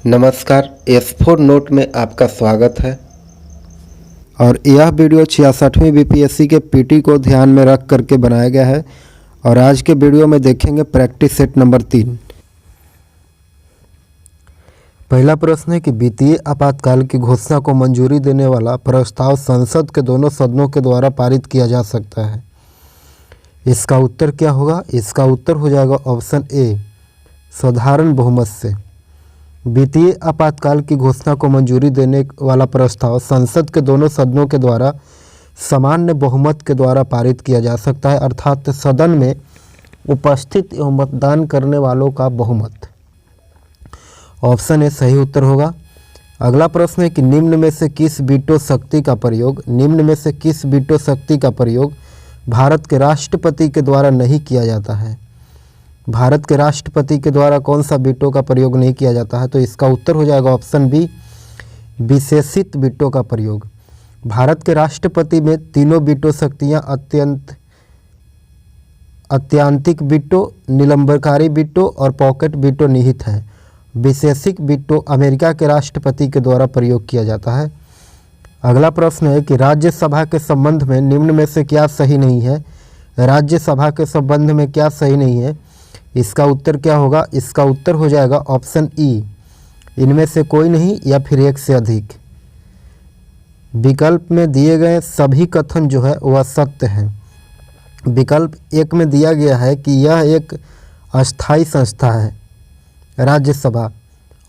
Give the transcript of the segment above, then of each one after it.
नमस्कार, S4 note में आपका स्वागत है और यह वीडियो 66वीं बीपीएससी के पीटी को ध्यान में रख करके बनाया गया है। और आज के वीडियो में देखेंगे प्रैक्टिस सेट नंबर 3। पहला प्रश्न है कि वित्तीय आपातकाल की घोषणा को मंजूरी देने वाला प्रस्ताव संसद के दोनों सदनों के द्वारा पारित किया जा सकता है। इसका उत्तर क्या होगा? इसका उत्तर हो जाएगा ऑप्शन ए, साधारण बहुमत से। वित्तीय आपातकाल की घोषणा को मंजूरी देने वाला प्रस्ताव संसद के दोनों सदनों के द्वारा सामान्य बहुमत के द्वारा पारित किया जा सकता है, अर्थात सदन में उपस्थित एवं मतदान करने वालों का बहुमत। ऑप्शन ए सही उत्तर होगा। अगला प्रश्न है कि निम्न में से किस वीटो शक्ति का प्रयोग भारत के राष्ट्रपति के द्वारा नहीं किया जाता है? भारत के राष्ट्रपति के द्वारा कौन सा वीटो का प्रयोग नहीं किया जाता है? तो इसका उत्तर हो जाएगा ऑप्शन बी, विशेषित वीटो का प्रयोग। भारत के राष्ट्रपति में तीनों वीटो शक्तियां अत्यंतिक वीटो, निलंबनकारी वीटो और पॉकेट वीटो निहित है। विशेषिक वीटो अमेरिका के राष्ट्रपति के द्वारा प्रयोग किया जाता है। अगला प्रश्न है कि राज्यसभा के संबंध में निम्न में से क्या सही नहीं है? राज्यसभा के संबंध में क्या सही नहीं है? इसका उत्तर क्या होगा? इसका उत्तर हो जाएगा ऑप्शन ई, इनमें से कोई नहीं या फिर एक से अधिक। विकल्प में दिए गए सभी कथन जो है वह सत्य है। विकल्प एक में दिया गया है कि यह एक अस्थायी संस्था है राज्यसभा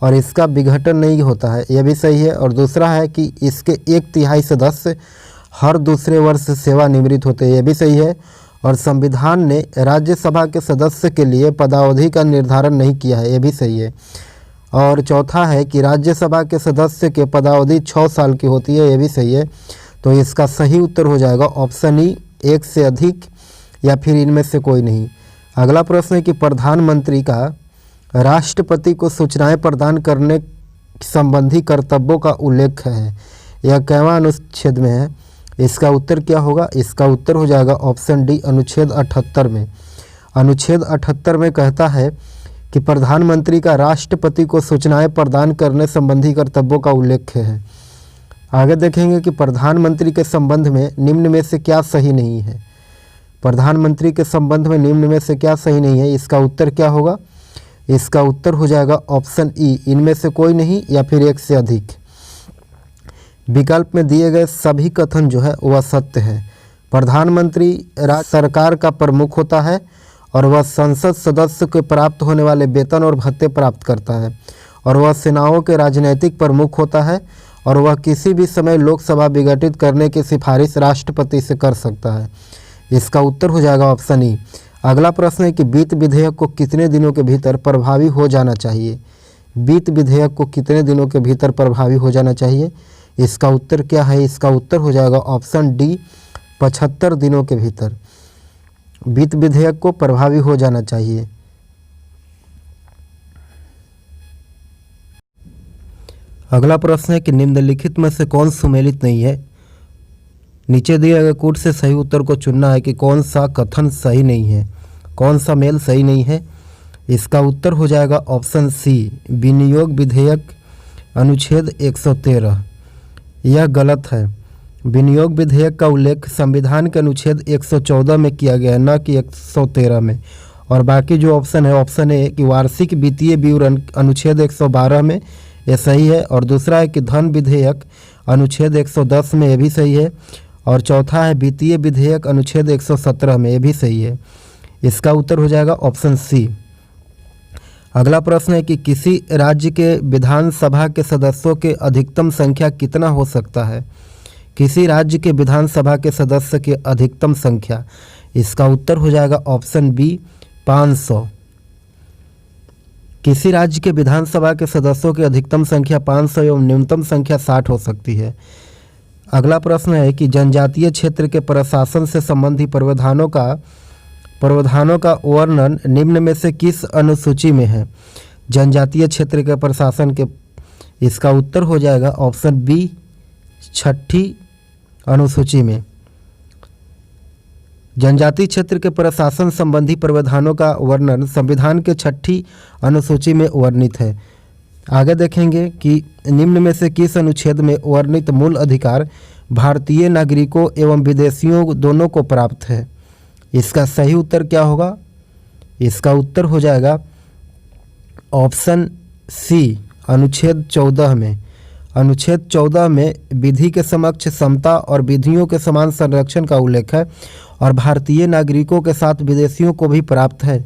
और इसका विघटन नहीं होता है, यह भी सही है। और दूसरा है कि इसके 1/3 सदस्य हर दूसरे वर्ष सेवानिवृत्त होते हैं, यह भी सही है। और संविधान ने राज्यसभा के सदस्य के लिए पदावधि का निर्धारण नहीं किया है, यह भी सही है। और चौथा है कि राज्यसभा के सदस्य के पदावधि 6 साल की होती है, यह भी सही है। तो इसका सही उत्तर हो जाएगा ऑप्शन ई, एक से अधिक या फिर इनमें से कोई नहीं। अगला प्रश्न है कि प्रधानमंत्री का राष्ट्रपति को सूचनाएं प्रदान करने संबंधी कर्तव्यों का उल्लेख है, यह कैवां अनुच्छेद में है? इसका उत्तर क्या होगा? इसका उत्तर हो जाएगा ऑप्शन डी, अनुच्छेद 78 में। अनुच्छेद 78 में कहता है कि प्रधानमंत्री का राष्ट्रपति को सूचनाएं प्रदान करने संबंधी कर्तव्यों का उल्लेख है। आगे देखेंगे कि प्रधानमंत्री के संबंध में निम्न में से क्या सही नहीं है। प्रधानमंत्री के संबंध में निम्न में से क्या सही नहीं है? इसका उत्तर क्या होगा? इसका उत्तर हो जाएगा ऑप्शन ई, इनमें से कोई नहीं या फिर एक से अधिक। विकल्प में दिए गए सभी कथन जो है वह सत्य है। प्रधानमंत्री राज्य सरकार का प्रमुख होता है और वह संसद सदस्य को प्राप्त होने वाले वेतन और भत्ते प्राप्त करता है। और वह सेनाओं के राजनीतिक प्रमुख होता है और वह किसी भी समय लोकसभा विघटित करने की सिफारिश राष्ट्रपति से कर सकता है। इसका उत्तर हो जाएगा ऑप्शन ई। अगला प्रश्न है कि वित्त विधेयक को कितने दिनों के भीतर प्रभावी हो जाना चाहिए? वित्त विधेयक को कितने दिनों के भीतर प्रभावी हो जाना चाहिए? इसका उत्तर क्या है? इसका उत्तर हो जाएगा ऑप्शन डी, 75 दिनों के भीतर वित्त विधेयक को प्रभावी हो जाना चाहिए। अगला प्रश्न है कि निम्नलिखित में से कौन सुमेलित नहीं है? नीचे दिए गए कूट से सही उत्तर को चुनना है कि कौन सा कथन सही नहीं है, कौन सा मेल सही नहीं है। इसका उत्तर हो जाएगा ऑप्शन सी, विनियोग विधेयक अनुच्छेद 113, यह गलत है। विनियोग विधेयक का उल्लेख संविधान के अनुच्छेद 114 में किया गया है, न कि 113 में। और बाकी जो ऑप्शन है, ऑप्शन ए कि वार्षिक वित्तीय विवरण अनुच्छेद 112 में, यह सही है। और दूसरा है कि धन विधेयक अनुच्छेद 110 में, यह भी सही है। और चौथा है वित्तीय विधेयक अनुच्छेद 117 में, यह भी सही है। इसका उत्तर हो जाएगा ऑप्शन सी। अगला प्रश्न है कि किसी राज्य के विधानसभा के सदस्यों के अधिकतम संख्या कितना हो सकता है? किसी राज्य के विधानसभा के सदस्य की अधिकतम संख्या, इसका उत्तर हो जाएगा ऑप्शन बी, 500। किसी राज्य के विधानसभा के सदस्यों की अधिकतम संख्या 500 एवं न्यूनतम संख्या 60 हो सकती है। अगला प्रश्न है कि जनजातीय क्षेत्र के प्रशासन से संबंधी प्रावधानों का वर्णन निम्न में से किस अनुसूची में है? जनजातीय क्षेत्र के प्रशासन के, इसका उत्तर हो जाएगा ऑप्शन बी, 6ठी अनुसूची में। जनजातीय क्षेत्र के प्रशासन संबंधी प्रावधानों का वर्णन संविधान के 6ठी अनुसूची में वर्णित है। आगे देखेंगे कि निम्न में से किस अनुच्छेद में वर्णित मूल अधिकार भारतीय नागरिकों एवं विदेशियों दोनों को प्राप्त है। इसका सही उत्तर क्या होगा? इसका उत्तर हो जाएगा ऑप्शन सी, अनुच्छेद 14 में। अनुच्छेद 14 में विधि के समक्ष समता और विधियों के समान संरक्षण का उल्लेख है और भारतीय नागरिकों के साथ विदेशियों को भी प्राप्त है।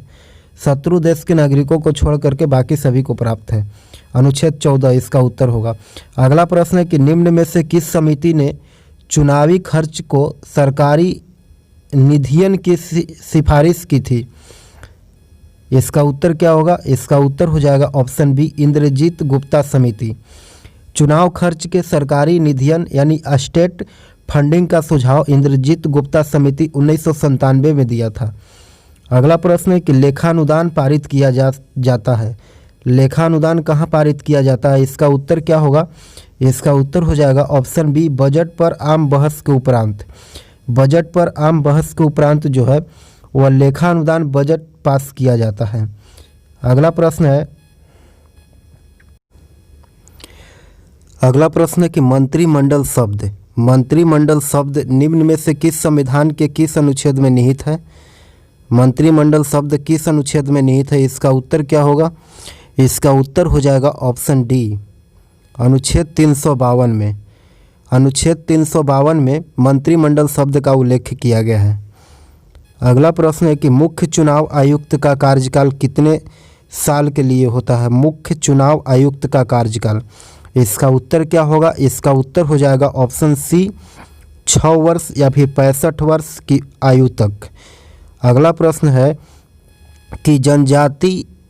शत्रु देश के नागरिकों को छोड़ करके बाकी सभी को प्राप्त है। अनुच्छेद 14 इसका उत्तर होगा। अगला प्रश्न है कि निम्न में से किस समिति ने चुनावी खर्च को सरकारी निधियन की सिफारिश की थी? इसका उत्तर क्या होगा? इसका उत्तर हो जाएगा ऑप्शन बी, इंद्रजीत गुप्ता समिति। चुनाव खर्च के सरकारी निधियन यानी स्टेट फंडिंग का सुझाव इंद्रजीत गुप्ता समिति 1997 में दिया था। अगला प्रश्न है कि लेखानुदान पारित किया जाता है। लेखानुदान कहाँ पारित किया जाता है? इसका उत्तर क्या होगा? इसका उत्तर हो जाएगा ऑप्शन बी, बजट पर आम बहस के उपरांत। बजट पर आम बहस के उपरांत जो है वह लेखानुदान बजट पास किया जाता है। अगला प्रश्न है कि मंत्रिमंडल शब्द निम्न में से किस संविधान के किस अनुच्छेद में निहित है? मंत्रिमंडल शब्द किस अनुच्छेद में निहित है? इसका उत्तर क्या होगा? इसका उत्तर हो जाएगा ऑप्शन डी, अनुच्छेद 352 में। अनुच्छेद 352 में मंत्रिमंडल शब्द का उल्लेख किया गया है। अगला प्रश्न है कि मुख्य चुनाव आयुक्त का कार्यकाल कितने साल के लिए होता है? मुख्य चुनाव आयुक्त का कार्यकाल, इसका उत्तर क्या होगा? इसका उत्तर हो जाएगा ऑप्शन सी, 6 वर्ष या फिर 65 वर्ष की आयु तक। अगला प्रश्न है कि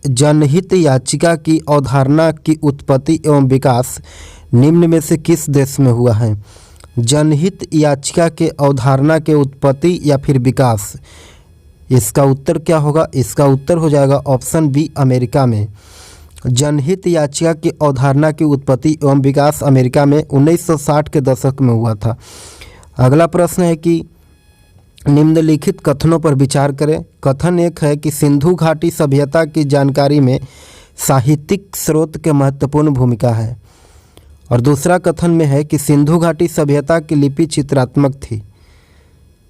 जनहित याचिका की अवधारणा की उत्पत्ति एवं विकास निम्न में से किस देश में हुआ है? जनहित याचिका के अवधारणा के उत्पत्ति या फिर विकास, इसका उत्तर क्या होगा? इसका उत्तर हो जाएगा ऑप्शन बी, अमेरिका में। जनहित याचिका की अवधारणा की उत्पत्ति एवं विकास अमेरिका में 1960 के दशक में हुआ था। अगला प्रश्न है कि निम्नलिखित कथनों पर विचार करें। कथन एक है कि सिंधु घाटी सभ्यता की जानकारी में साहित्यिक स्रोत के महत्वपूर्ण भूमिका है, और दूसरा कथन में है कि सिंधु घाटी सभ्यता की लिपि चित्रात्मक थी।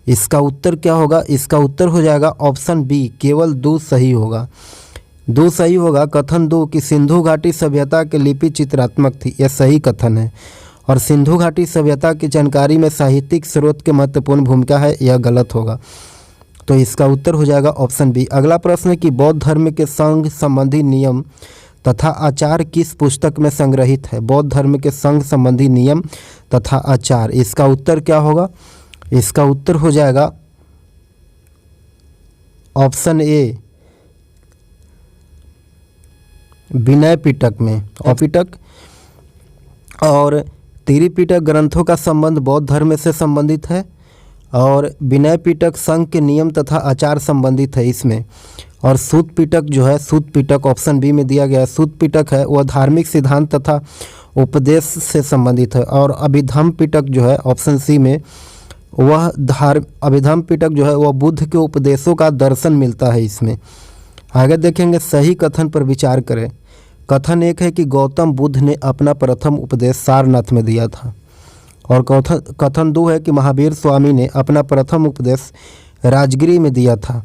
इसका उत्तर क्या होगा? इसका उत्तर हो जाएगा ऑप्शन बी, केवल 2 सही होगा। 2 सही होगा। कथन 2 कि सिंधु घाटी सभ्यता की लिपि चित्रात्मक थी, यह सही कथन है, और सिंधु घाटी सभ्यता की जानकारी में साहित्यिक स्रोत की महत्वपूर्ण भूमिका है, यह गलत होगा। तो इसका उत्तर हो जाएगा ऑप्शन बी। अगला प्रश्न है कि बौद्ध धर्म के संघ संबंधी नियम तथा आचार किस पुस्तक में संग्रहित है? बौद्ध धर्म के संघ संबंधी नियम तथा आचार, इसका उत्तर क्या होगा? इसका उत्तर हो जाएगा ऑप्शन ए, विनय पिटक में। पिटक और त्रिपिटक ग्रंथों का संबंध बौद्ध धर्म से संबंधित है, और विनय पिटक संघ के नियम तथा आचार संबंधित है इसमें। और सूत पिटक जो है, सूत पिटक ऑप्शन बी में दिया गया है। सूत पिटक है वह धार्मिक सिद्धांत तथा उपदेश से संबंधित है, और अभिधम्म पिटक जो है ऑप्शन सी में, वह अभिधम्म पिटक जो है वह बुद्ध के उपदेशों का दर्शन मिलता है इसमें। आगे देखेंगे, सही कथन पर विचार करें। कथन एक है कि गौतम बुद्ध ने अपना प्रथम उपदेश सारनाथ में दिया था, और कथन 2 है कि महावीर स्वामी ने अपना प्रथम उपदेश राजगिरी में दिया था।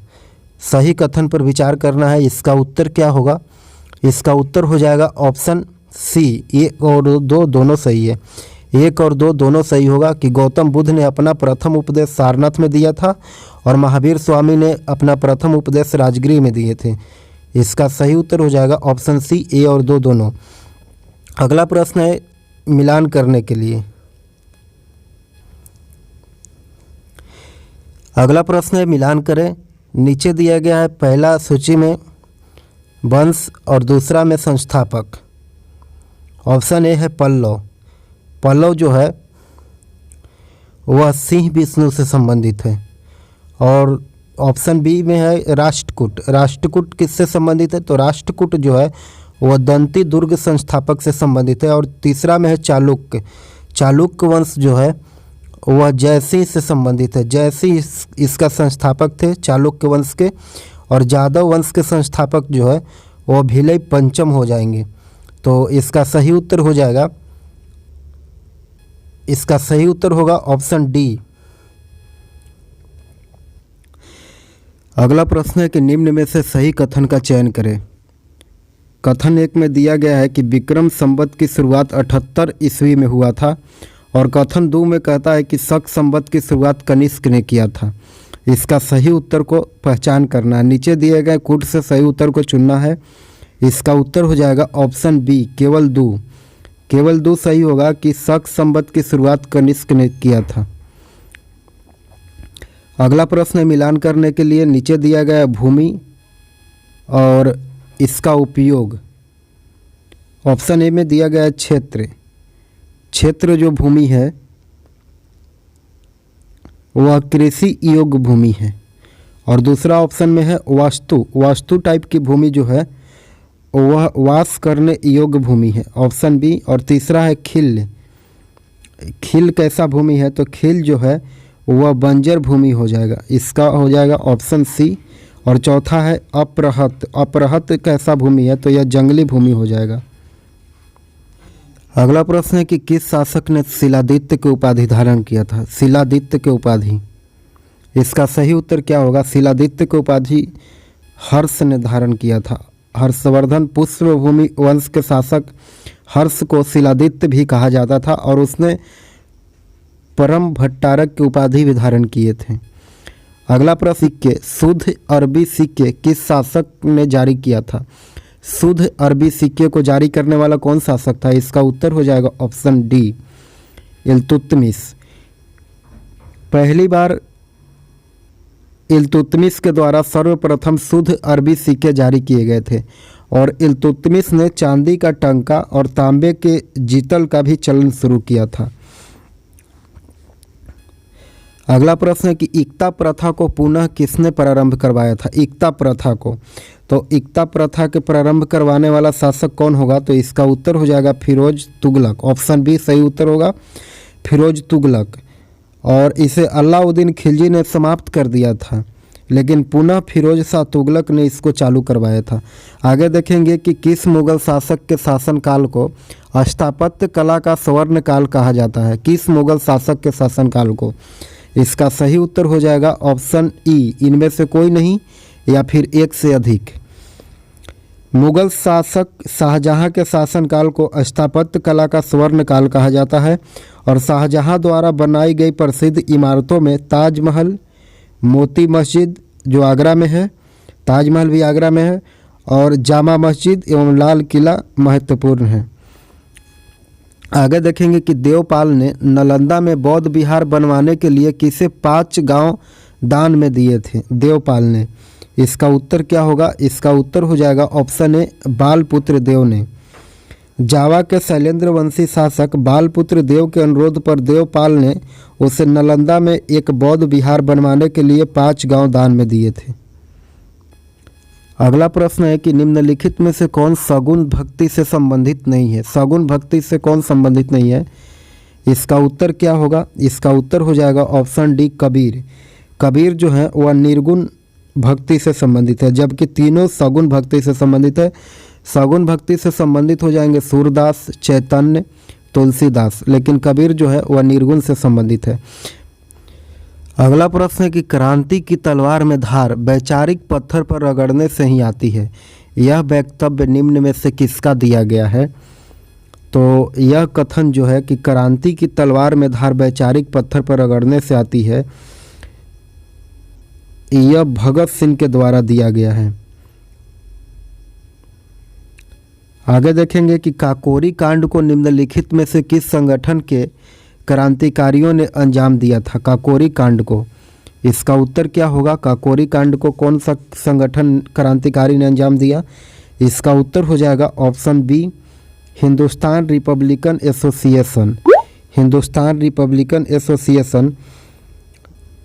सही कथन पर विचार करना है। इसका उत्तर क्या होगा? इसका उत्तर हो जाएगा ऑप्शन सी, 1 और 2 दोनों सही है। 1 और 2 दोनों सही होगा कि गौतम बुद्ध ने अपना प्रथम उपदेश सारनाथ में दिया था और महावीर स्वामी ने अपना प्रथम उपदेश राजगिरी में दिए थे। इसका सही उत्तर हो जाएगा ऑप्शन सी, ए और 2 दोनों। अगला प्रश्न है मिलान करने के लिए। अगला प्रश्न है मिलान करें। नीचे दिया गया है, पहला सूची में वंश और दूसरा में संस्थापक। ऑप्शन ए है पल्लव। पल्लव जो है वह सिंह विष्णु से संबंधित है, और ऑप्शन बी में है राष्ट्रकूट। राष्ट्रकूट किससे संबंधित है? तो राष्ट्रकूट जो है वह दंती दुर्ग संस्थापक से संबंधित है। और तीसरा में है चालुक्य। चालुक्य वंश जो है वह जयसिंह से संबंधित है। जयसिंह इसका संस्थापक थे चालुक्य वंश के, और जादव वंश के संस्थापक जो है वह भिलय पंचम हो जाएंगे। तो इसका सही उत्तर होगा ऑप्शन डी। अगला प्रश्न है कि निम्न में से सही कथन का चयन करें। कथन 1 में दिया गया है कि विक्रम संवत की शुरुआत 78 ईस्वी में हुआ था, और कथन 2 में कहता है कि शक संवत की शुरुआत कनिष्क ने किया था। इसका सही उत्तर को पहचान करना है। नीचे दिए गए कूट से सही उत्तर को चुनना है। इसका उत्तर हो जाएगा ऑप्शन बी, केवल दो सही होगा कि शक संवत की शुरुआत कनिष्क ने किया था। अगला प्रश्न है मिलान करने के लिए। नीचे दिया गया भूमि और इसका उपयोग। ऑप्शन ए में दिया गया क्षेत्र जो भूमि है वह कृषि योग्य भूमि है, और दूसरा ऑप्शन में है वास्तु टाइप की भूमि जो है वह वास करने योग्य भूमि है, ऑप्शन बी। और तीसरा है खिल कैसा भूमि है, तो खिल जो है वह बंजर भूमि हो जाएगा, इसका हो जाएगा ऑप्शन सी। और चौथा है अपरहत कैसा भूमि है, तो यह जंगली भूमि हो जाएगा। अगला प्रश्न है कि किस शासक ने शिलादित्य की उपाधि धारण किया था। शिलादित्य की उपाधि, इसका सही उत्तर क्या होगा। शिलादित्य की उपाधि हर्ष ने धारण किया था। हर्षवर्धन पुष्पभूमि वंश के शासक हर्ष को शिलादित्य भी कहा जाता था, और उसने परम भट्टारक की उपाधि भी धारण किए थे। अगला प्रश्न, सिक्के शुद्ध अरबी सिक्के किस शासक ने जारी किया था। शुद्ध अरबी सिक्के को जारी करने वाला कौन शासक था। इसका उत्तर हो जाएगा ऑप्शन डी, इल्तुतमिश। पहली बार इल्तुतमिश के द्वारा सर्वप्रथम शुद्ध अरबी सिक्के जारी किए गए थे, और इल्तुतमिश ने चांदी का टंका और तांबे के जीतल का भी चलन शुरू किया था। अगला प्रश्न है कि इक्ता प्रथा को पुनः किसने प्रारंभ करवाया था। इक्ता प्रथा को, तो इक्ता प्रथा के प्रारंभ करवाने वाला शासक कौन होगा, तो इसका उत्तर हो जाएगा फिरोज तुगलक। ऑप्शन बी सही उत्तर होगा, फिरोज तुगलक। और इसे अलाउद्दीन खिलजी ने समाप्त कर दिया था, लेकिन पुनः फिरोज शाह तुगलक ने इसको चालू करवाया था। आगे देखेंगे कि किस मुगल शासक के शासनकाल को स्थापत्य कला का स्वर्ण काल कहा जाता है। किस मुगल शासक के शासनकाल को, इसका सही उत्तर हो जाएगा ऑप्शन ई, इनमें से कोई नहीं या फिर एक से अधिक। मुगल शासक शाहजहां के शासनकाल को स्थापत्य कला का स्वर्ण काल कहा जाता है, और शाहजहां द्वारा बनाई गई प्रसिद्ध इमारतों में ताजमहल, मोती मस्जिद जो आगरा में है, ताजमहल भी आगरा में है, और जामा मस्जिद एवं लाल किला महत्वपूर्ण है। आगे देखेंगे कि देवपाल ने नालंदा में बौद्ध विहार बनवाने के लिए किसे 5 गांव दान में दिए थे। देवपाल ने, इसका उत्तर क्या होगा। इसका उत्तर हो जाएगा ऑप्शन ए, बालपुत्र देव ने। जावा के शैलेंद्र वंशी शासक बालपुत्र देव के अनुरोध पर देवपाल ने उसे नालंदा में एक बौद्ध विहार बनवाने के लिए 5 गांव दान में दिए थे। अगला प्रश्न है कि निम्नलिखित में से कौन सगुण भक्ति से संबंधित नहीं है। सगुण भक्ति से कौन संबंधित नहीं है, इसका उत्तर क्या होगा। इसका उत्तर हो जाएगा ऑप्शन डी, कबीर। कबीर जो है वह निर्गुण भक्ति से संबंधित है, जबकि तीनों सगुण भक्ति से संबंधित है। सगुण भक्ति से संबंधित हो जाएंगे सूरदास, चैतन्य, तुलसीदास, लेकिन कबीर जो है वह निर्गुण से संबंधित है। अगला प्रश्न है कि क्रांति की तलवार में धार वैचारिक पत्थर पर रगड़ने से ही आती है। यह वक्तव्य निम्न में से किसका दिया गया है। तो यह कथन जो है कि क्रांति की तलवार में धार वैचारिक पत्थर पर रगड़ने से आती है, यह भगत सिंह के द्वारा दिया गया है। आगे देखेंगे कि काकोरी कांड को निम्नलिखित में से किस संगठन के क्रांतिकारियों ने अंजाम दिया था। काकोरी कांड को, इसका उत्तर क्या होगा। काकोरी कांड को कौन सा संगठन क्रांतिकारी ने अंजाम दिया। इसका उत्तर हो जाएगा option B, Hindustan Republican Association. Hindustan Republican Association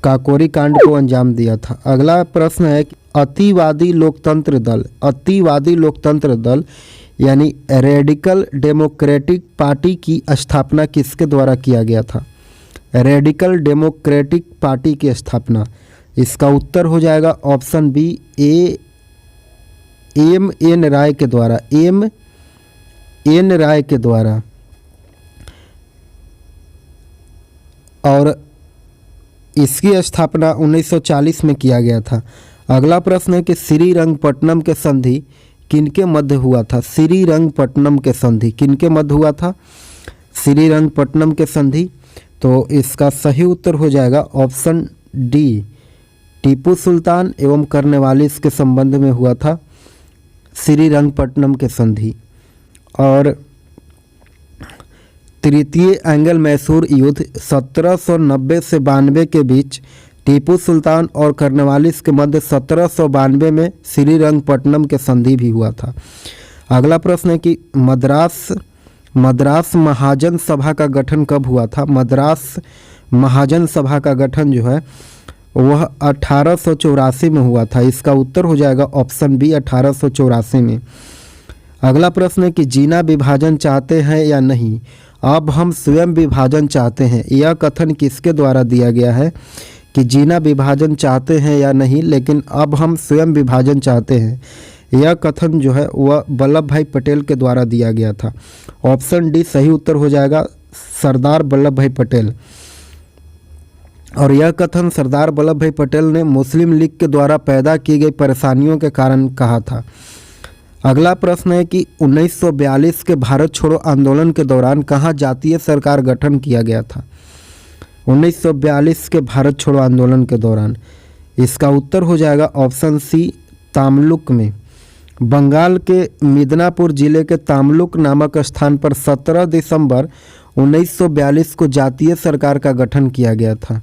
Kakori कांड को अंजाम दिया था। अगला प्रश्न है कि अतिवादी लोकतंत्र दल यानी रेडिकल डेमोक्रेटिक पार्टी की स्थापना किसके द्वारा किया गया था। रेडिकल डेमोक्रेटिक पार्टी की स्थापना, इसका उत्तर हो जाएगा ऑप्शन बी, एम एन राय के द्वारा। एन राय के द्वारा, और इसकी स्थापना 1940 में किया गया था। अगला प्रश्न है कि श्रीरंगपट्टनम के संधि किनके मध्य हुआ था? श्रीरंगपट्टनम के संधि किनके मध्य हुआ था? श्रीरंगपट्टनम के संधि, तो इसका सही उत्तर हो जाएगा ऑप्शन डी, टीपू सुल्तान एवं कर्नवालिस के संबंध में हुआ था श्रीरंगपट्टनम के संधि। और तृतीय एंग्लो मैसूर युद्ध 1790 से 92 के बीच टीपू सुल्तान और कर्नवालिस के मध्य 1792 में श्रीरंगपट्टनम के संधि भी हुआ था। अगला प्रश्न है कि मद्रास महाजन सभा का गठन कब हुआ था? मद्रास महाजन सभा का गठन जो है वह 1884 में हुआ था। इसका उत्तर हो जाएगा ऑप्शन बी, 1884 में। अगला प्रश्न है कि जीना विभाजन चाहते हैं या नहीं? अब हम स्वयं विभाजन चाहते हैं, यह कथन किसके द्वारा दिया गया है कि जीना विभाजन चाहते हैं या नहीं, लेकिन अब हम स्वयं विभाजन चाहते हैं? यह कथन जो है वह वल्लभ भाई पटेल के द्वारा दिया गया था। ऑप्शन डी सही उत्तर हो जाएगा, सरदार वल्लभ भाई पटेल। और यह कथन सरदार वल्लभ भाई पटेल ने मुस्लिम लीग के द्वारा पैदा की गई परेशानियों के कारण कहा था। अगला प्रश्न है कि 1942 के भारत छोड़ो आंदोलन के दौरान कहाँ जातीय सरकार गठन किया गया था? 1942 के भारत छोड़ो आंदोलन के दौरान, इसका उत्तर हो जाएगा ऑप्शन सी, तामलुक में। बंगाल के मिदनापुर जिले के तामलुक नामक स्थान पर 17 दिसंबर 1942 को जातीय सरकार का गठन किया गया था।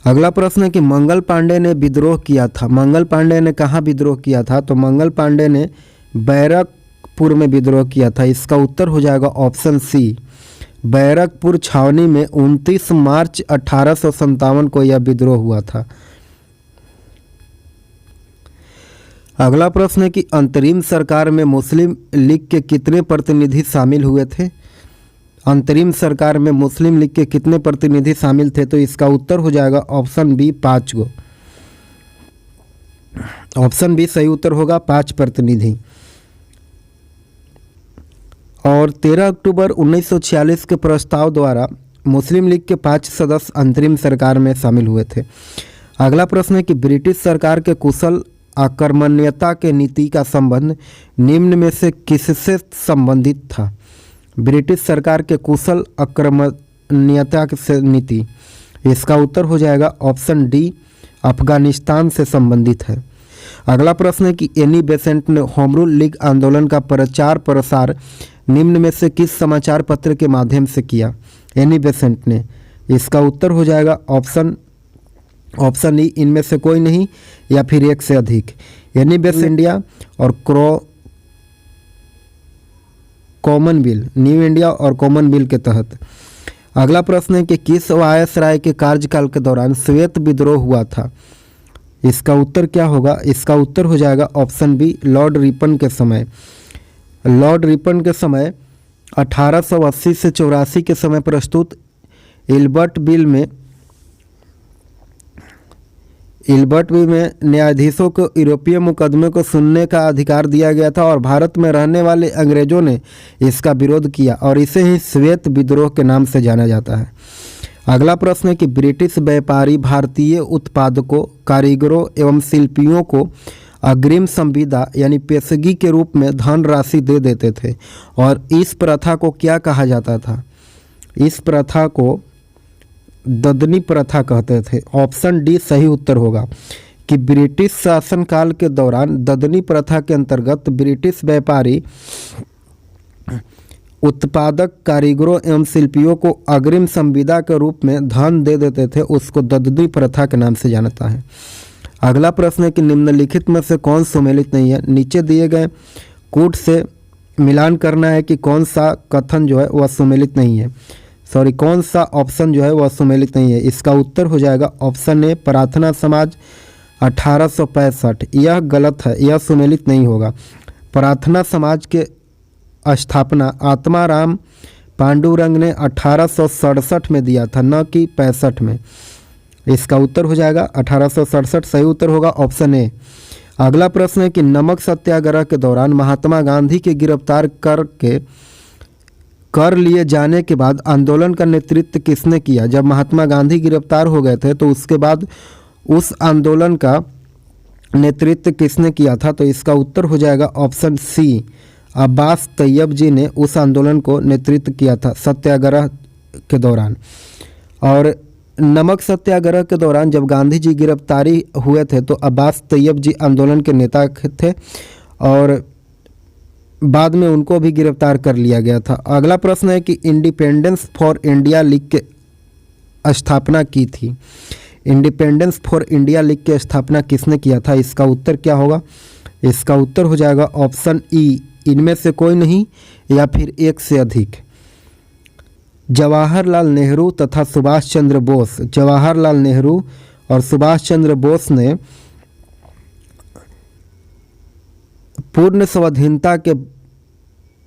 अगला प्रश्न है कि मंगल पांडे ने विद्रोह किया था। मंगल पांडे ने कहाँ विद्रोह किया था? तो मंगल पांडे ने बैरकपुर में विद्रोह किया था। इसका उत्तर हो जाएगा ऑप्शन सी, बैरकपुर छावनी में 29 मार्च 1857 को यह विद्रोह हुआ था। अगला प्रश्न है कि अंतरिम सरकार में मुस्लिम लीग के कितने प्रतिनिधि शामिल हुए थे? अंतरिम सरकार में मुस्लिम लीग के कितने प्रतिनिधि शामिल थे? तो इसका उत्तर हो जाएगा ऑप्शन बी, 5 गो। ऑप्शन बी सही उत्तर होगा, 5 प्रतिनिधि। और 13 अक्टूबर 1946 के प्रस्ताव द्वारा मुस्लिम लीग के 5 सदस्य अंतरिम सरकार में शामिल हुए थे। अगला प्रश्न है कि ब्रिटिश सरकार के कुशल आक्रमण्यता के नीति का संबंध निम्न में से किससे संबंधित था? ब्रिटिश सरकार के कुशल आक्रमण्यता से नीति, इसका उत्तर हो जाएगा ऑप्शन डी, अफगानिस्तान से संबंधित है। अगला प्रश्न है कि एनी बेसेंट ने होम रूल लीग आंदोलन का प्रचार प्रसार निम्न में से किस समाचार पत्र के माध्यम से किया? एनी बेसेंट ने, इसका उत्तर हो जाएगा ऑप्शन ई, इनमें से कोई नहीं या फिर एक से अधिक। एनी बेस इंडिया और कॉमनवेल्थ, न्यू इंडिया और कॉमनवेल्थ के तहत। अगला प्रश्न है कि किस वायसराय के कार्यकाल के दौरान श्वेत विद्रोह हुआ था? इसका उत्तर क्या होगा? इसका उत्तर हो जाएगा ऑप्शन बी, लॉर्ड रिपन के समय। लॉर्ड रिपन के समय 1880 से 84 के समय प्रस्तुत इल्बर्ट बिल में न्यायाधीशों को यूरोपीय मुकदमे को सुनने का अधिकार दिया गया था और भारत में रहने वाले अंग्रेजों ने इसका विरोध किया और इसे ही श्वेत विद्रोह के नाम से जाना जाता है। अगला प्रश्न है कि ब्रिटिश व्यापारी भारतीय उत्पादकों, कारीगरों एवं शिल्पियों को अग्रिम संविदा यानी पेशगी के रूप में धन राशि दे देते थे और इस प्रथा को क्या कहा जाता था? इस प्रथा को ददनी प्रथा कहते थे। ऑप्शन डी सही उत्तर होगा कि ब्रिटिश शासनकाल के दौरान ददनी प्रथा के अंतर्गत ब्रिटिश व्यापारी उत्पादक, कारीगरों एवं शिल्पियों को अग्रिम संविदा के रूप में धन दे देते थे, उसको ददनी प्रथा के नाम से जानता है। अगला प्रश्न है कि निम्नलिखित में से कौन सुमेलित नहीं है? नीचे दिए गए कूट से मिलान करना है कि कौन सा कथन जो है वह सुमेलित नहीं है, कौन सा ऑप्शन जो है वह सुमेलित नहीं है। इसका उत्तर हो जाएगा ऑप्शन ए, प्रार्थना समाज 1865। यह गलत है, यह सुमेलित नहीं होगा। प्रार्थना समाज के स्थापना आत्माराम पांडुरंग ने 1867 में दिया था, न कि 65 में। इसका उत्तर हो जाएगा 1867 सही उत्तर होगा ऑप्शन ए। अगला प्रश्न है कि नमक सत्याग्रह के दौरान महात्मा गांधी के गिरफ्तार कर लिए जाने के बाद आंदोलन का नेतृत्व किसने किया। जब महात्मा गांधी गिरफ्तार हो गए थे तो उसके बाद उस आंदोलन का नेतृत्व किसने किया था, तो इसका उत्तर हो जाएगा ऑप्शन सी, अब्बास तैयब जी ने उस आंदोलन को नेतृत्व किया था सत्याग्रह के दौरान। और नमक सत्याग्रह के दौरान जब गांधी जी गिरफ्तारी हुए थे तो अब्बास तैयब जी आंदोलन के नेता थे और बाद में उनको भी गिरफ्तार कर लिया गया था। अगला प्रश्न है कि इंडिपेंडेंस फॉर इंडिया लीग की स्थापना की थी। इंडिपेंडेंस फॉर इंडिया लीग की स्थापना किसने किया था, इसका उत्तर क्या होगा, इसका उत्तर हो जाएगा ऑप्शन ई, इनमें से कोई नहीं या फिर एक से अधिक। जवाहरलाल नेहरू तथा सुभाष चंद्र बोस, जवाहरलाल नेहरू और सुभाष चंद्र बोस ने पूर्ण स्वाधीनता के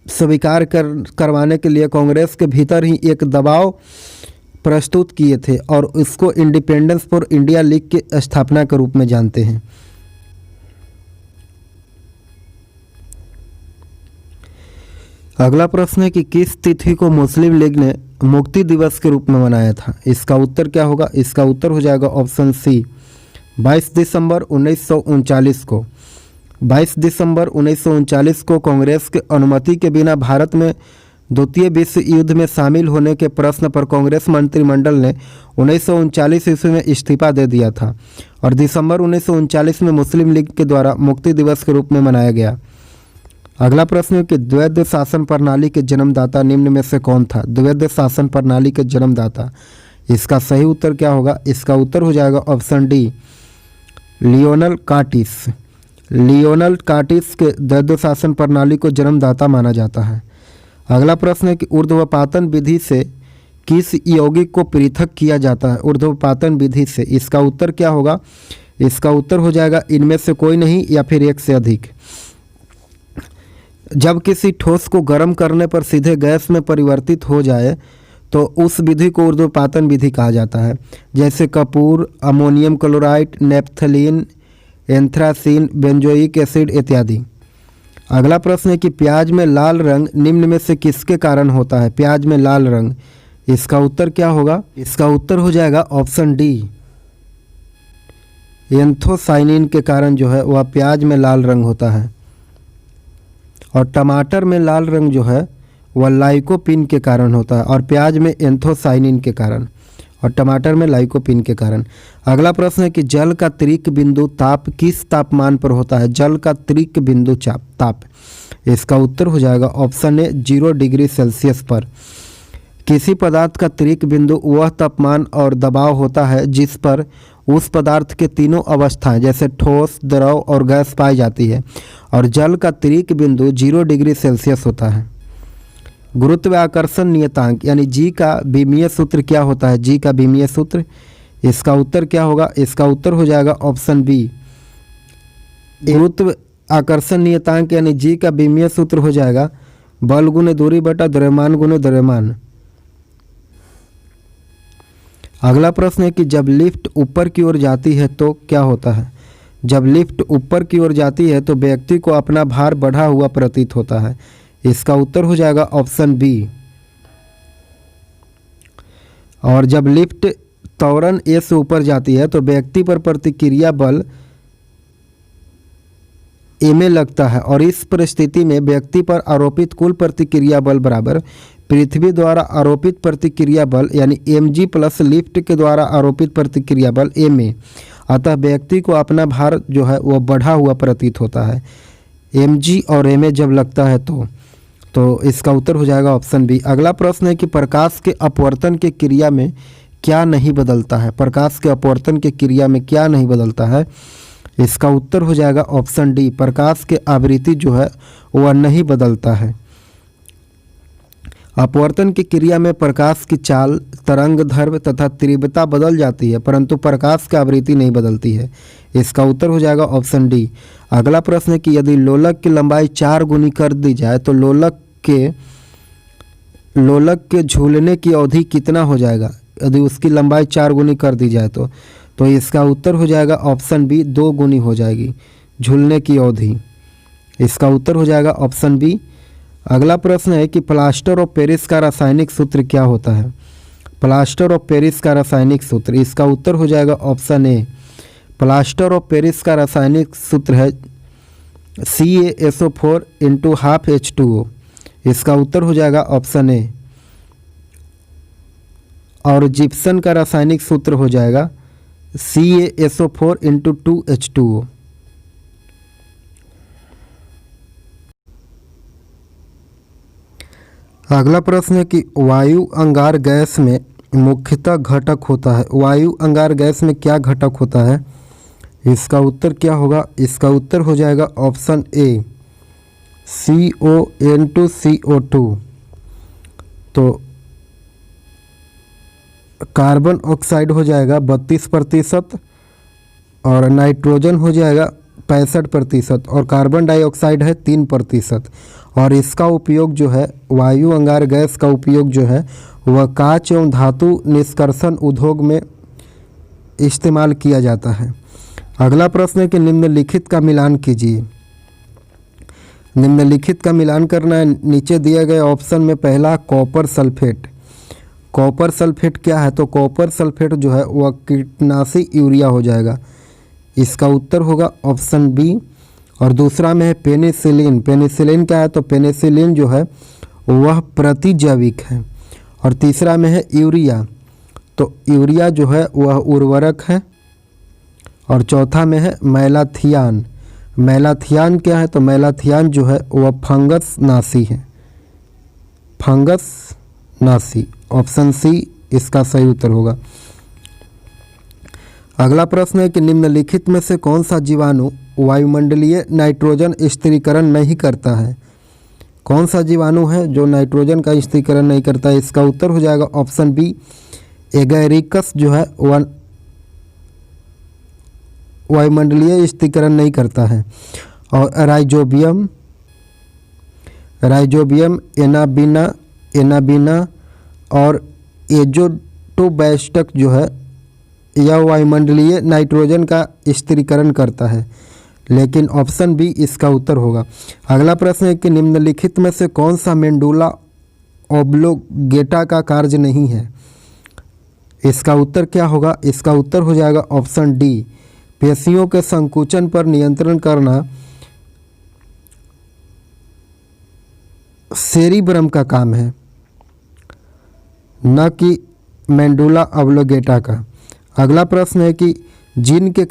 स्वीकार करवाने के लिए कांग्रेस के भीतर ही एक दबाव प्रस्तुत किए थे और इसको इंडिपेंडेंस फॉर इंडिया लीग की स्थापना के रूप में जानते हैं। अगला प्रश्न है कि किस तिथि को मुस्लिम लीग ने मुक्ति दिवस के रूप में मनाया था, इसका उत्तर क्या होगा, इसका उत्तर हो जाएगा ऑप्शन सी, 22 दिसंबर 1939 को। 22 दिसंबर 1939 को कांग्रेस के अनुमति के बिना भारत में द्वितीय विश्व युद्ध में शामिल होने के प्रश्न पर कांग्रेस मंत्रिमंडल ने 1939 ईस्वी में इस्तीफा दे दिया था और दिसंबर 1939 में मुस्लिम लीग के द्वारा मुक्ति दिवस के रूप में मनाया गया। अगला प्रश्न है कि द्वैध शासन प्रणाली के जन्मदाता निम्न में से कौन था। द्वैध शासन प्रणाली के जन्मदाता, इसका सही उत्तर क्या होगा, इसका उत्तर हो जाएगा ऑप्शन डी, लियोनल काटिस। लियोनल काटिस के द्वैध शासन प्रणाली को जन्मदाता माना जाता है। अगला प्रश्न है कि ऊर्ध्वपातन विधि से किस यौगिक को पृथक किया जाता है। ऊर्ध्वपातन विधि से, इसका उत्तर क्या होगा, इसका उत्तर हो जाएगा इनमें से कोई नहीं या फिर एक से अधिक। जब किसी ठोस को गर्म करने पर सीधे गैस में परिवर्तित हो जाए तो उस विधि को ऊर्ध्वपातन विधि कहा जाता है, जैसे Kapoor, ammonium chloride, naphthalene, anthracene, benzoic acid इत्यादि। अगला प्रश्न है कि प्याज में लाल रंग निम्न में से किसके कारण होता है। प्याज में लाल रंग, इसका उत्तर क्या होगा, इसका उत्तर हो जाएगा ऑप्शन डी, एंथोसाइनिन के कारण जो है वह प्याज में लाल रंग होता है। और टमाटर में लाल रंग जो है वह लाइकोपिन के कारण होता है और प्याज में एंथोसाइनिन के कारण और टमाटर में लाइकोपिन के कारण। अगला प्रश्न है कि जल का त्रिक बिंदु ताप किस तापमान पर होता है। जल का त्रिक बिंदु ताप, इसका उत्तर हो जाएगा ऑप्शन ए, 0 डिग्री सेल्सियस पर। किसी पदार्थ का त्रिक बिंदु वह तापमान और दबाव होता है जिस पर उस पदार्थ के तीनों अवस्थाएं जैसे ठोस, द्रव और गैस पाई जाती है और जल का त्रिक बिंदु 0 डिग्री सेल्सियस होता है। गुरुत्वाकर्षण नियतांक यानी जी का बीमीय सूत्र क्या होता है। जी का बीमीय सूत्र, इसका उत्तर क्या होगा, इसका उत्तर हो जाएगा ऑप्शन बी, गुरुत्वाकर्षण नियतांक यानी जी का बीमीय सूत्र हो जाएगा बल गुने दूरी बटा द्रव्यमान गुने द्रव्यमान। अगला प्रश्न है कि जब लिफ्ट ऊपर की ओर जाती है तो क्या होता है। जब लिफ्ट ऊपर की ओर जाती है तो व्यक्ति को अपना भार बढ़ा हुआ प्रतीत होता है, इसका उत्तर हो जाएगा ऑप्शन बी। और जब लिफ्ट त्वरण ए से ऊपर जाती है तो व्यक्ति पर प्रतिक्रिया बल ए में लगता है और इस परिस्थिति में व्यक्ति पर आरोपित कुल प्रतिक्रिया बल बराबर पृथ्वी द्वारा आरोपित प्रतिक्रिया बल यानी mg प्लस लिफ्ट के द्वारा आरोपित प्रतिक्रिया बल ma। अतः व्यक्ति को अपना भार जो है वह बढ़ा हुआ प्रतीत होता है। mg और ma जब लगता है तो इसका उत्तर हो जाएगा ऑप्शन बी। अगला प्रश्न है कि प्रकाश के अपवर्तन के क्रिया में क्या नहीं बदलता है। प्रकाश के अपवर्तन के क्रिया में क्या नहीं बदलता है, इसका उत्तर हो जाएगा ऑप्शन डी, प्रकाश के आवृत्ति जो है वह नहीं बदलता है। अपवर्तन की क्रिया में प्रकाश की चाल, तरंग दैर्घ्य तथा तीव्रता बदल जाती है परंतु प्रकाश की आवृत्ति नहीं बदलती है, इसका उत्तर हो जाएगा ऑप्शन डी। अगला प्रश्न है कि यदि लोलक की लंबाई 4 गुनी कर दी जाए तो लोलक के झूलने की अवधि कितना हो जाएगा। यदि उसकी लंबाई 4 गुनी कर दी जाए तो इसका उत्तर हो जाएगा ऑप्शन बी, 2 गुनी हो जाएगी। झूलने की अवधि। इसका उत्तर हो जाएगा ऑप्शन बी। अगला प्रश्न है कि प्लास्टर ऑफ पेरिस का रासायनिक सूत्र क्या होता है। प्लास्टर ऑफ पेरिस का रासायनिक सूत्र, इसका उत्तर हो जाएगा option A. Plaster of Paris का रासायनिक सूत्र है CaSO4 × ½ इसका उत्तर हो जाएगा ऑप्शन ए। और जिप्सन का रासायनिक सूत्र हो जाएगा CaSO4 × 2H2O। अगला प्रश्न है कि वायु अंगार गैस में मुख्यतः घटक होता है। वायु अंगार गैस में क्या घटक होता है, इसका उत्तर क्या होगा। इसका उत्तर हो जाएगा ऑप्शन ए CON2CO2। तो कार्बन ऑक्साइड हो जाएगा 32% और नाइट्रोजन हो जाएगा 65% और कार्बन डाइऑक्साइड है 3%। और इसका उपयोग जो है, वायु अंगार गैस का उपयोग जो है वह कांच एवं धातु निष्कर्षण उद्योग में इस्तेमाल किया जाता है। अगला प्रश्न है कि निम्नलिखित का मिलान कीजिए। निम्नलिखित का मिलान करना है। नीचे दिए गए ऑप्शन में पहला कॉपर सल्फेट। कॉपर सल्फेट क्या है, तो कॉपर सल्फेट जो है वह कीटनाशी यूरिया हो जाएगा। इसका उत्तर होगा ऑप्शन बी। और दूसरा में है पेनिसिलिन। पेनिसिलिन क्या है, तो पेनिसिलिन जो है वह प्रतिजैविक है। और तीसरा में है यूरिया, तो यूरिया जो है वह उर्वरक है। और चौथा में है मैलाथियान। मैलाथियान क्या है, तो मैलाथियान जो है वह फंगस नाशी है। फंगस नाशी, ऑप्शन सी इसका सही उत्तर होगा। अगला प्रश्न है कि निम्नलिखित में से कौन सा जीवाणु वायुमंडलीय नाइट्रोजन स्थिरीकरण नहीं करता है। कौन सा जीवाणु है जो नाइट्रोजन का स्थिरीकरण नहीं करता है। इसका उत्तर हो जाएगा ऑप्शन बी एगैरिकस जो है वह वायुमंडलीय स्थिरीकरण नहीं करता है। और राइजोबियम एनाबिना और एजोटोबैस्टक जो है यह वायुमंडलीय नाइट्रोजन का स्थिरीकरण करता है, लेकिन ऑप्शन बी इसका उत्तर होगा। अगला प्रश्न है कि निम्नलिखित में से कौन सा मेंडुला ऑब्लोगेटा का कार्य नहीं है। इसका उत्तर क्या होगा। इसका उत्तर हो जाएगा ऑप्शन डी पेशियों के संकुचन पर नियंत्रण करना सेरिब्रम का काम है, न कि मेंडुला ऑब्लोगेटा का। अगला प्रश्न है कि जीन के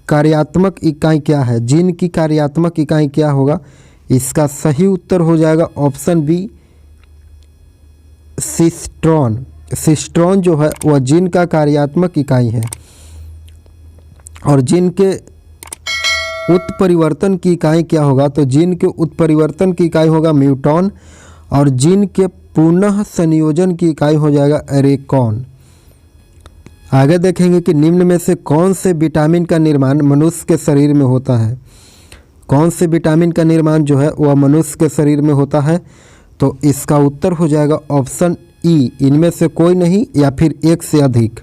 कार्यात्मक इकाई क्या है। जीन की कार्यात्मक इकाई क्या होगा। इसका सही उत्तर हो जाएगा ऑप्शन बी सिस्ट्रॉन। सिस्ट्रॉन जो है वह जीन का कार्यात्मक इकाई है। और जीन के उत्परिवर्तन की इकाई क्या होगा, तो जीन के उत्परिवर्तन की इकाई होगा म्यूटॉन। और जीन के पुनः संयोजन की इकाई हो जाएगा रेकॉन। आगे देखेंगे कि निम्न में से कौन से विटामिन का निर्माण मनुष्य के शरीर में होता है। कौन से विटामिन का निर्माण जो है वह मनुष्य के शरीर में होता है, तो इसका उत्तर हो जाएगा ऑप्शन ई इनमें से कोई नहीं या फिर एक से अधिक।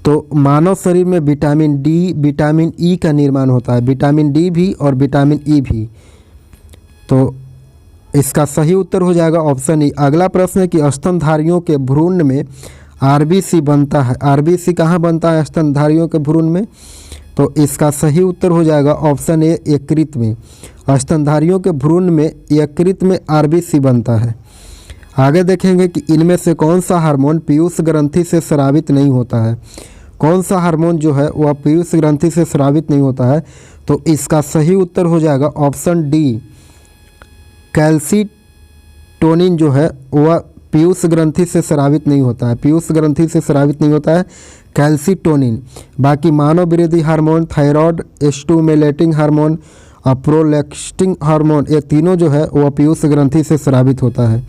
तो मानव शरीर में विटामिन डी, विटामिन ई का निर्माण होता है, विटामिन डी भी और विटामिन ई भी। तो इसका सही उत्तर हो जाएगा ऑप्शन ई। अगला प्रश्न है कि स्तनधारियों के भ्रूण में आरबीसी बनता है। आरबीसी कहाँ बनता है स्तनधारियों के भ्रूण में, तो इसका सही उत्तर हो जाएगा ऑप्शन ए यकृत में। स्तनधारियों के भ्रूण में यकृत में आरबीसी बनता है। आगे देखेंगे कि इनमें से कौन सा हार्मोन पीयूष ग्रंथि से स्रावित नहीं होता है। कौन सा हार्मोन जो है वह पीयूष ग्रंथि से स्रावित नहीं होता है, तो इसका सही उत्तर हो जाएगा ऑप्शन डी कैल्सीटोनिन जो है वह पीयूष ग्रंथि से स्रावित नहीं होता है। पीयूष ग्रंथि से स्रावित नहीं होता है कैल्सीटोनिन। बाकी मानव विरोधी हार्मोन, थायराइड स्टिमुलेटिंग हार्मोन और प्रोलैक्टिन हार्मोन, ये तीनों जो है वह पीयूष ग्रंथि से स्रावित होता है।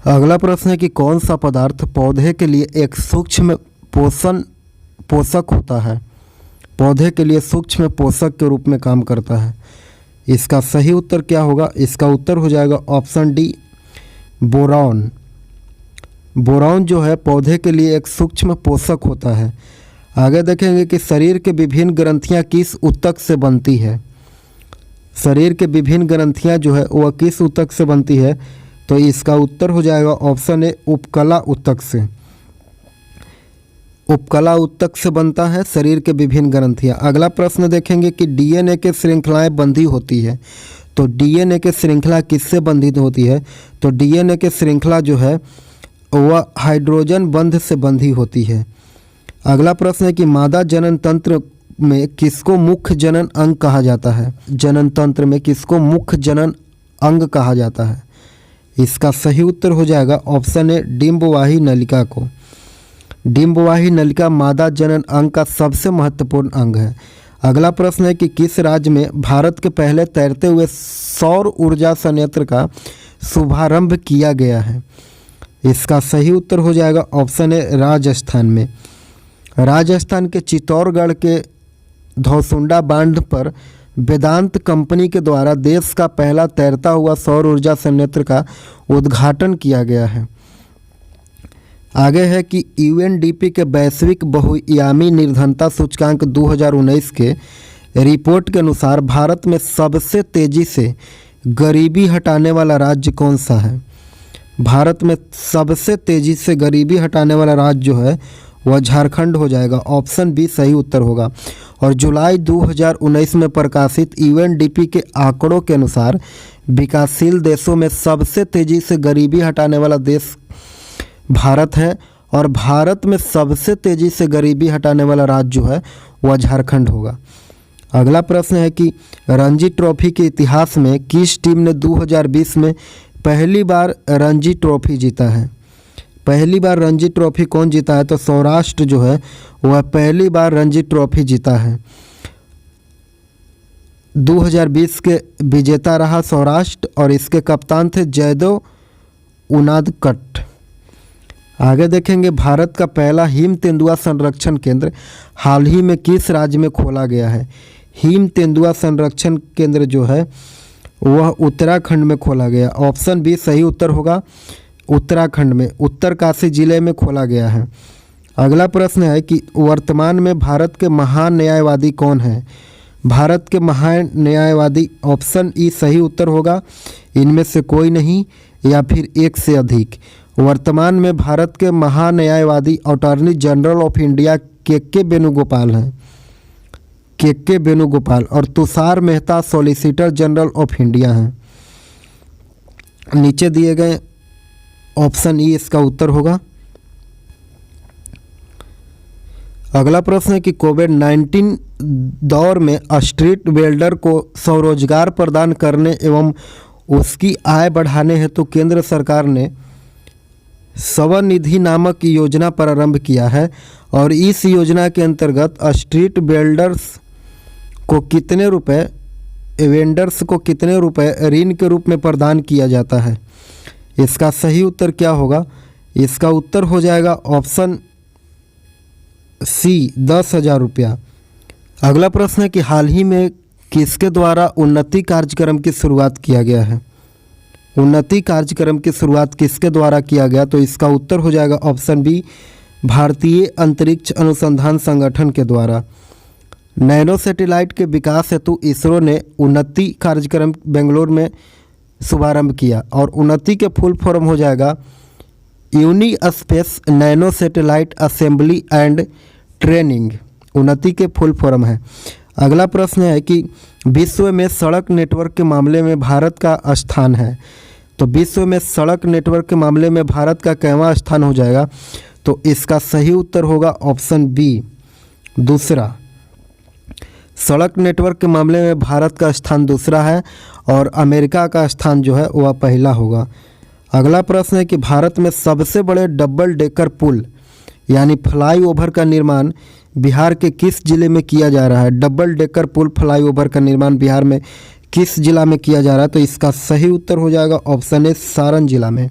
अगला प्रश्न है कि कौन सा पदार्थ पौधे के लिए एक सूक्ष्म पोषक होता है। पौधे के लिए सूक्ष्म पोषक के रूप में काम करता है। इसका सही उत्तर क्या होगा। इसका उत्तर हो जाएगा ऑप्शन डी बोरॉन। बोरॉन जो है पौधे के लिए एक सूक्ष्म पोषक होता है। आगे देखेंगे कि शरीर के विभिन्न ग्रंथियां किस ऊतक से बनती है। शरीर के विभिन्न ग्रंथियां जो है वह किस ऊतक से बनती है, तो इसका उत्तर हो जाएगा ऑप्शन ए उपकला ऊतक से। उपकला ऊतक से बनता है शरीर के विभिन्न ग्रंथियां। अगला प्रश्न देखेंगे कि डीएनए के श्रृंखलाएं बंधी होती है, तो डीएनए के श्रृंखला किससे बंधित होती है, तो डीएनए के श्रृंखला जो है वह हाइड्रोजन बंध से बंधी होती है। अगला प्रश्न है कि मादा जनन तंत्र में किसको मुख्य जनन अंग कहा जाता है। जनन तंत्र में किसको मुख्य जनन अंग कहा जाता है, इसका सही उत्तर हो जाएगा ऑप्शन ए डिंबवाही नलिका को। डिंबवाही नलिका मादा जनन अंग का सबसे महत्वपूर्ण अंग है। अगला प्रश्न है कि किस राज्य में भारत के पहले तैरते हुए सौर ऊर्जा संयंत्र का शुभारंभ किया गया है, इसका सही उत्तर हो जाएगा ऑप्शन ए राजस्थान में। राजस्थान के चित्तौड़गढ़ के धौसुंडा बांध पर वेदांत कंपनी के द्वारा देश का पहला तैरता हुआ सौर ऊर्जा संयंत्र का उद्घाटन किया गया है। आगे है कि यूएनडीपी के वैश्विक बहुआयामी निर्धनता सूचकांक 2019 के रिपोर्ट के अनुसार भारत में सबसे तेजी से गरीबी हटाने वाला राज्य कौन सा है। भारत में सबसे तेजी से गरीबी हटाने वाला राज्य जो है वह झारखंड हो जाएगा, ऑप्शन बी सही उत्तर होगा। और जुलाई 2019 में प्रकाशित यूएनडीपी के आंकड़ों के अनुसार विकासशील देशों में सबसे तेजी से गरीबी हटाने वाला देश भारत है, और भारत में सबसे तेजी से गरीबी हटाने वाला राज्य जो है वह झारखंड होगा। अगला प्रश्न है कि रणजी ट्रॉफी के इतिहास में किस टीम ने 2020 में पहली बार रणजी ट्रॉफी जीता है। पहली बार रणजी ट्रॉफी कौन जीता है, तो सौराष्ट्र जो है वह पहली बार रणजी ट्रॉफी जीता है। 2020 के विजेता रहा सौराष्ट्र और इसके कप्तान थे जयदेव उनादकट। आगे देखेंगे भारत का पहला हिम तेंदुआ संरक्षण केंद्र हाल ही में किस राज्य में खोला गया है। हिम तेंदुआ संरक्षण केंद्र जो है वह उत्तराखंड में खोला गया, ऑप्शन बी सही उत्तर होगा। उत्तराखंड में उत्तरकाशी जिले में खोला गया है। अगला प्रश्न है कि वर्तमान में भारत के महान न्यायवादी कौन हैं। भारत के महान न्यायवादी, ऑप्शन ई सही उत्तर होगा, इनमें से कोई नहीं या फिर एक से अधिक। वर्तमान में भारत के महान न्यायवादी अटॉर्नी जनरल ऑफ इंडिया के वेणुगोपाल हैं, के वेणुगोपाल, और Tushar Mehta solicitor general of India हैं। नीचे दिए गए ऑप्शन ई इसका उत्तर होगा। अगला प्रश्न है कि कोविड-19 दौर में स्ट्रीट वेल्डर को स्वरोजगार प्रदान करने एवं उसकी आय बढ़ाने हेतु केंद्र सरकार ने स्वनिधि नामक योजना प्रारंभ किया है, और इस योजना के अंतर्गत स्ट्रीट वेल्डर्स को कितने रुपए ऋण के रूप में प्रदान किया जाता है। इसका सही उत्तर क्या होगा, इसका उत्तर हो जाएगा ऑप्शन सी 10,000 रुपया। अगला प्रश्न है कि हाल ही में किसके द्वारा उन्नति कार्यक्रम की शुरुआत किया गया है। उन्नति कार्यक्रम की शुरुआत किसके द्वारा किया गया, तो इसका उत्तर हो जाएगा ऑप्शन बी भारतीय अंतरिक्ष अनुसंधान संगठन के द्वारा। नैनो सैटेलाइट के विकास हेतु इसरो ने उन्नति कार्यक्रम बेंगलोर में शुभारंभ किया, और उन्नति के फुल फॉर्म हो जाएगा uni space nano satellite assembly and training. Unnati के फुल फॉर्म है। अगला प्रश्न है कि विश्व में सड़क नेटवर्क के मामले में भारत का स्थान है, तो विश्व में सड़क नेटवर्क के मामले में भारत का कैवां स्थान हो जाएगा, तो इसका सही उत्तर होगा ऑप्शन बी दूसरा। सड़क नेटवर्क के मामले में भारत का स्थान दूसरा है, और अमेरिका का स्थान जो है वह पहला होगा। अगला प्रश्न है कि भारत में सबसे बड़े डबल डेकर पुल यानी फ्लाईओवर का निर्माण बिहार के किस जिले में किया जा रहा है। डबल डेकर पुल फ्लाईओवर का निर्माण बिहार में किस जिला में किया जा रहा है, तो इसका सही उत्तर हो जाएगा ऑप्शन ए सारण जिला में।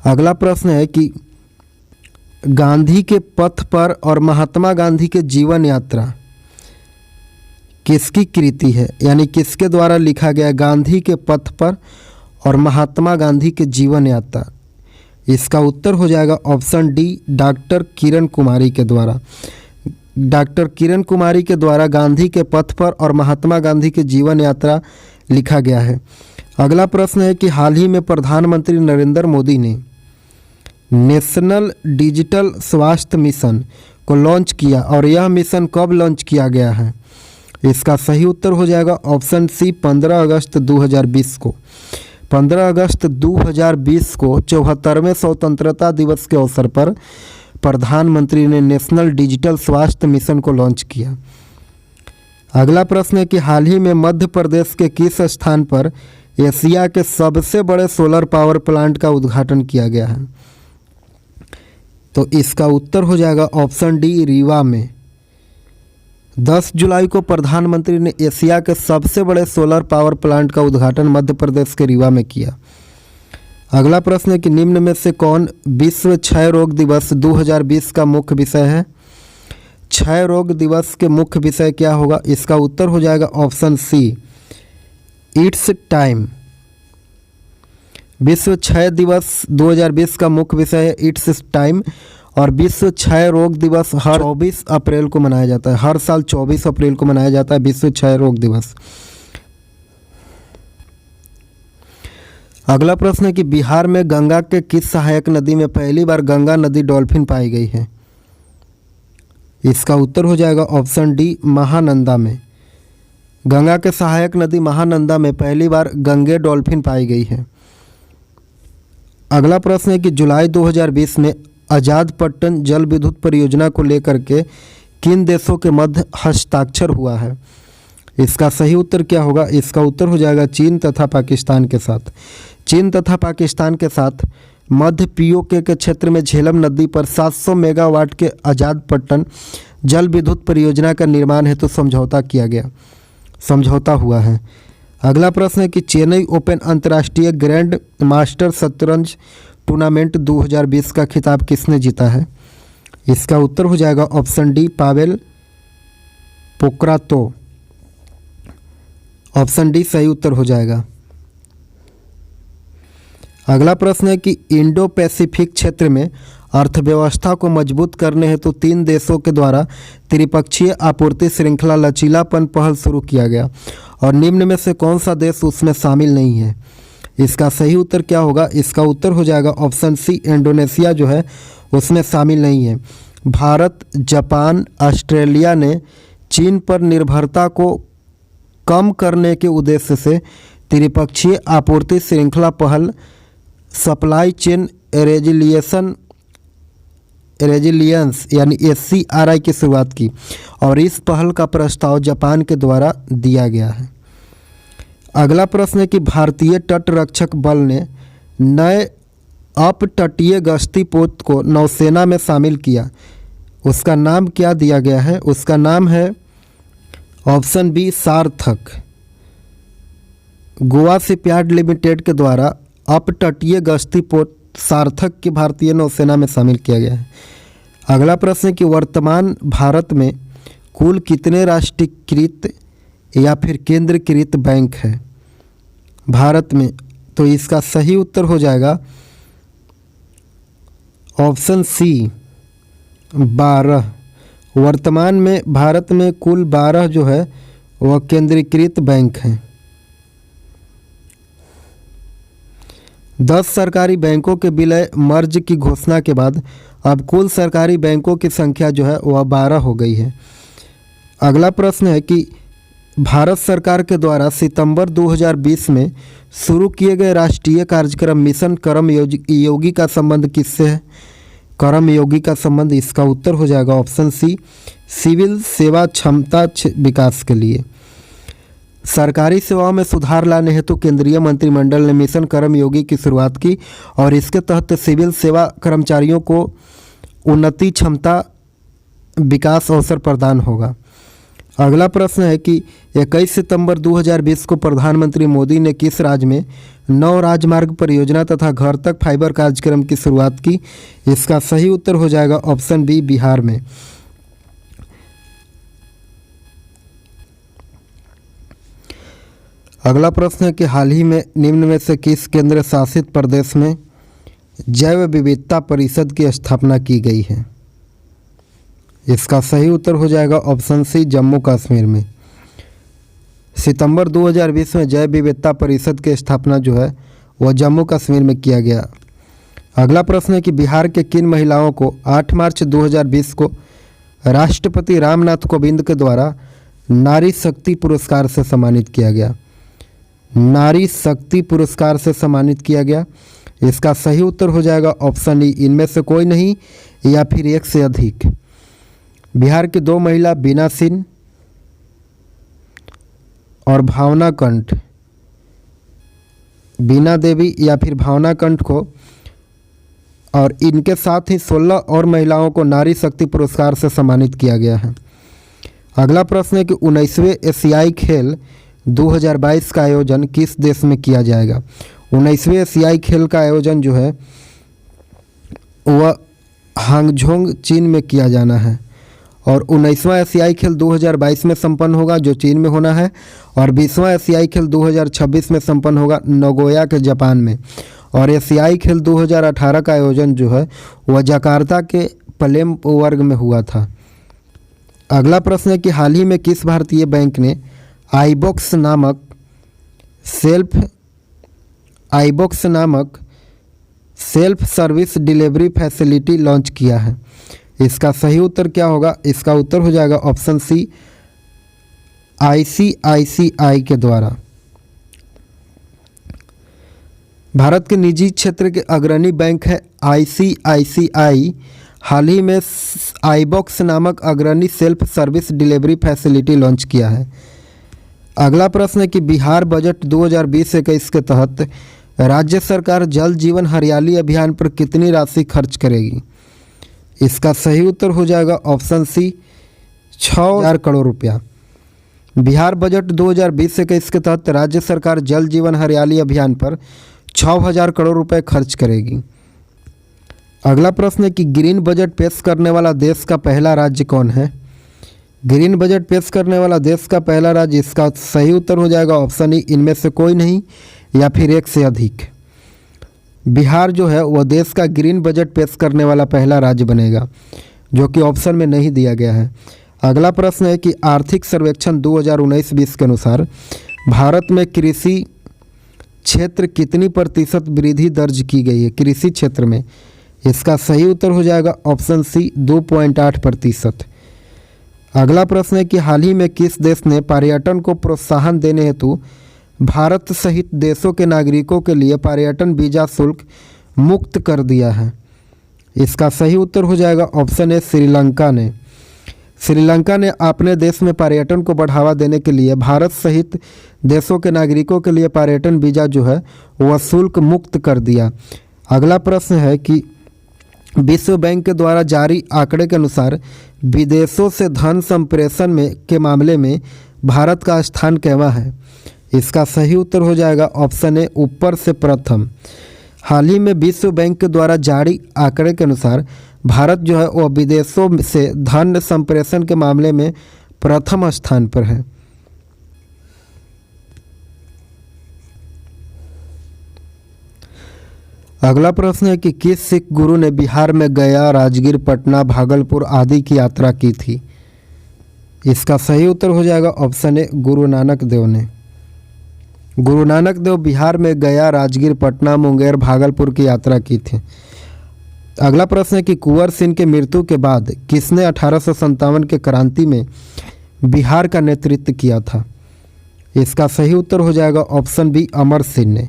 अगला प्रश्न है कि गांधी के पथ पर और महात्मा गांधी के जीवन यात्रा किसकी कृति है, यानी किसके द्वारा लिखा गया। गांधी के पथ पर और महात्मा गांधी के जीवन यात्रा, इसका उत्तर हो जाएगा option D doctor Kiran Kumari के द्वारा। डॉक्टर किरण कुमारी के द्वारा गांधी के पथ पर और महात्मा गांधी की जीवन यात्रा लिखा गया है। अगला प्रश्न है कि हाल ही में प्रधानमंत्री नरेंद्र मोदी ने नेशनल डिजिटल स्वास्थ्य मिशन को लॉन्च किया और यह मिशन कब लॉन्च किया गया है? इसका सही उत्तर हो जाएगा ऑप्शन सी 15 अगस्त 2020 को। 15 अगस्त 2020 को 74वें स्वतंत्रता दिवस के अवसर पर प्रधानमंत्री ने नेशनल डिजिटल स्वास्थ्य मिशन को लॉन्च किया। अगला प्रश्न है कि हाल ही में मध्य प्रदेश के किस स्थान पर एशिया के सबसे बड़े सोलर पावर प्लांट का उद्घाटन किया गया है? तो इसका उत्तर हो जाएगा ऑप्शन डी रीवा में। 10 जुलाई को प्रधानमंत्री ने एशिया के सबसे बड़े सोलर पावर प्लांट का उद्घाटन मध्य प्रदेश के रीवा में किया। अगला प्रश्न है कि निम्न में से कौन विश्व क्षय रोग दिवस 2020 का मुख्य विषय है? क्षय रोग दिवस के मुख्य विषय क्या होगा? इसका उत्तर हो जाएगा ऑप्शन सी इट्स टाइम। विश्व क्षय दिवस 2020 का मुख्य विषय है इट्स टाइम और विश्व क्षय रोग दिवस हर 24 अप्रैल को मनाया जाता है। हर साल 24 अप्रैल को मनाया जाता है विश्व क्षय रोग दिवस। अगला प्रश्न है कि बिहार में गंगा के किस सहायक नदी में पहली बार गंगा नदी डॉल्फिन पाई गई है? इसका उत्तर हो जाएगा ऑप्शन डी महानंदा में। गंगा के सहायक नदी महानंदा में पहली बार गंगे डॉल्फिन पाई गई है। अगला प्रश्न है कि जुलाई 2020 में आजाद पट्टन जल विद्युत परियोजना को लेकर के किन देशों के मध्य हस्ताक्षर हुआ है? इसका सही उत्तर क्या होगा? इसका उत्तर हो जाएगा चीन तथा पाकिस्तान के साथ। चीन तथा पाकिस्तान के साथ मध्य पीओके के क्षेत्र में झेलम नदी पर 700 मेगावाट के आजाद पट्टन जल विद्युत परियोजना का निर्माण हेतु समझौता हुआ है। अगला प्रश्न है कि चेन्नई ओपन अंतर्राष्ट्रीय ग्रैंड मास्टर शतरंज टूर्नामेंट 2020 का खिताब किसने जीता है? इसका उत्तर हो जाएगा option D Pavel Pokrato. Option D सही उत्तर हो जाएगा। अगला प्रश्न है कि इंडो पैसिफिक क्षेत्र में अर्थव्यवस्था को मजबूत करने हेतु 3 देशों के द्वारा त्रिपक्षीय आपूर्ति श्रृंखला लचीलापन पहल शुरू किया गया और निम्न में से कौन सा देश उसमें शामिल नहीं है? इसका सही उत्तर क्या होगा? इसका उत्तर हो जाएगा ऑप्शन सी इंडोनेशिया जो है उसमें शामिल नहीं है। भारत, जापान, ऑस्ट्रेलिया ने चीन पर निर्भरता को कम करने के उद्देश्य से त्रिपक्षीय आपूर्ति श्रृंखला पहल सप्लाई चेन रेजिलियंस यानी SCRI की शुरुआत की और इस पहल का प्रस्ताव जापान के द्वारा दिया गया है। अगला प्रश्न है कि भारतीय तटरक्षक बल ने नए अपतटीय गश्ती पोत को नौसेना में शामिल किया। उसका नाम क्या दिया गया है? उसका नाम है ऑप्शन बी सार्थक। गोवा शिपयार्ड लिमिटेड के द्वारा अपतटीय गश्ती पोत सार्थक की भारतीय नौसेना में शामिल किया गया है। अगला प्रश्न है कि वर्तमान भारत में कुल कितने राष्ट्रीयकृत या फिर केंद्रीकृत बैंक है भारत में? तो इसका सही उत्तर हो जाएगा ऑप्शन सी 12। वर्तमान में भारत में कुल 12 जो है वह केंद्रीकृत बैंक हैं। 10 सरकारी बैंकों के विलय मर्ज की घोषणा के बाद अब कुल सरकारी बैंकों की संख्या जो है वह 12 हो गई है। अगला प्रश्न है कि भारत सरकार के द्वारा सितंबर 2020 में शुरू किए गए राष्ट्रीय कार्यक्रम मिशन कर्मयोगी का संबंध किससे है? कर्मयोगी का संबंध इसका उत्तर हो जाएगा ऑप्शन सी सिविल सेवा क्षमता विकास के लिए। सरकारी सेवाओं में सुधार लाने हेतु केंद्रीय मंत्रिमंडल ने मिशन कर्मयोगी की शुरुआत की और इसके तहत सिविल सेवा कर्मचारियों को उन्नति क्षमता विकास अवसर प्रदान होगा। अगला प्रश्न है कि 21 सितंबर 2020 को प्रधानमंत्री मोदी ने किस राज्य में 9 राजमार्ग परियोजना तथा घर तक फाइबर कार्यक्रम की शुरुआत की? इसका सही उत्तर हो जाएगा ऑप्शन बी बिहार में। अगला प्रश्न है कि हाल ही में निम्न में से किस केंद्र शासित प्रदेश में जैव विविधता परिषद की स्थापना की गई है? इसका सही उत्तर हो जाएगा ऑप्शन सी, जम्मू कश्मीर में। सितंबर 2020 में जैव विविधता परिषद की स्थापना जो है वह जम्मू कश्मीर में किया गया। अगला प्रश्न है कि बिहार के किन महिलाओं को 8 मार्च 2020 को राष्ट्रपति रामनाथ कोविंद के द्वारा नारी शक्ति पुरस्कार से सम्मानित किया गया? नारी शक्ति पुरस्कार से सम्मानित किया गया। इसका सही उत्तर हो जाएगा ऑप्शन ई, इनमें से कोई नहीं या फिर एक से अधिक। बिहार की 2 महिला बीना सिंह और भावना कंठ, बीना देवी या फिर भावना कंठ को, और इनके साथ ही 16 और महिलाओं को नारी शक्ति पुरस्कार से सम्मानित किया गया है। अगला प्रश्न है कि 19वें एशियाई खेल 2022 का आयोजन किस देश में किया जाएगा? 19वें एशियाई खेल का आयोजन जो है वह हांगझोंग चीन में किया जाना है, और 19वां एशियाई खेल 2022 में संपन्न होगा जो चीन में होना है, और 20वां एशियाई खेल 2026 में संपन्न होगा नगोया के जापान में, और एशियाई खेल 2018 का आयोजन जो है वह जकार्ता के पलेम वर्ग में हुआ था। अगला प्रश्न है कि हाल ही में किस भारतीय बैंक ने आईबॉक्स नामक self service delivery facility launch किया है? इसका सही उत्तर क्या होगा? इसका उत्तर हो जाएगा ऑप्शन सी, ICICI के द्वारा। भारत के निजी क्षेत्र के अग्रणी बैंक है ICICI, हाल ही में आईबॉक्स नामक अग्रणी self service delivery facility launch किया है। अगला प्रश्न है कि बिहार बजट 2020-21 के तहत राज्य सरकार जल जीवन हरियाली अभियान पर कितनी राशि खर्च करेगी? इसका सही उत्तर हो जाएगा ऑप्शन सी, 6,000 करोड़ रुपया। बिहार बजट 2020-21 के तहत राज्य सरकार जल जीवन हरियाली अभियान पर 6,000 करोड़ रुपए खर्च करेगी। अगला प्रश्न है कि ग्रीन बजट पेश करने वाला देश का पहला राज्य कौन है? ग्रीन बजट पेश करने वाला देश का पहला राज्य, इसका सही उत्तर हो जाएगा ऑप्शन ई, इनमें से कोई नहीं या फिर एक से अधिक। बिहार जो है वह देश का ग्रीन बजट पेश करने वाला पहला राज्य बनेगा, जो कि ऑप्शन में नहीं दिया गया है। अगला प्रश्न है कि आर्थिक सर्वेक्षण 2019-20 के अनुसार भारत में कृषि क्षेत्र कितनी प्रतिशत वृद्धि दर्ज की गई है? कृषि क्षेत्र में, इसका सही उत्तर हो जाएगा ऑप्शन सी, 2.8%। अगला प्रश्न है कि हाल ही में किस देश ने पर्यटन को प्रोत्साहन देने हेतु भारत सहित देशों के नागरिकों के लिए पर्यटन वीजा शुल्क मुक्त कर दिया है? इसका सही उत्तर हो जाएगा ऑप्शन ए, श्रीलंका ने। श्रीलंका ने अपने देश में पर्यटन को बढ़ावा देने के लिए भारत सहित देशों के नागरिकों के लिए पर्यटन वीजा जो है वह शुल्क मुक्त कर दिया। अगला प्रश्न है कि विश्व बैंक के द्वारा जारी आंकड़े के अनुसार विदेशों से धन संप्रेषण के मामले में भारत का स्थान कैवां है? इसका सही उत्तर हो जाएगा ऑप्शन ए, ऊपर से प्रथम। हाल ही में विश्व बैंक के द्वारा जारी आंकड़े के अनुसार भारत जो है वह विदेशों से धन संप्रेषण के मामले में प्रथम स्थान पर है। अगला प्रश्न है कि किस सिख गुरु ने बिहार में गया, राजगीर, पटना, भागलपुर आदि की यात्रा की थी? इसका सही उत्तर हो जाएगा ऑप्शन ए, गुरु नानक देव ने। गुरु नानक देव बिहार में गया, राजगीर, पटना, मुंगेर, भागलपुर की यात्रा की थी। अगला प्रश्न है कि कुंवर सिंह के मृत्यु के बाद किसने 1857 के क्रांति में बिहार का नेतृत्व किया था? इसका सही उत्तर हो जाएगा ऑप्शन बी, अमर सिंह ने।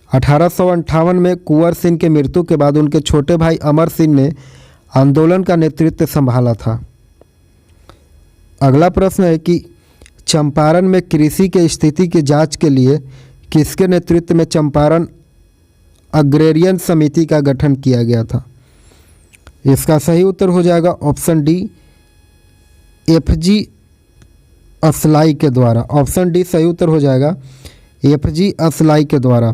1858 में कुंवर सिंह के मृत्यु के बाद उनके छोटे भाई अमर सिंह ने आंदोलन का नेतृत्व संभाला था। अगला प्रश्न है कि चंपारण में कृषि के स्थिति की जांच के लिए किसके नेतृत्व में चंपारण अग्रेरियन समिति का गठन किया गया था? इसका सही उत्तर हो जाएगा ऑप्शन डी, FG असलाई के द्वारा। ऑप्शन डी सही उत्तर हो जाएगा, FG असलाई के द्वारा।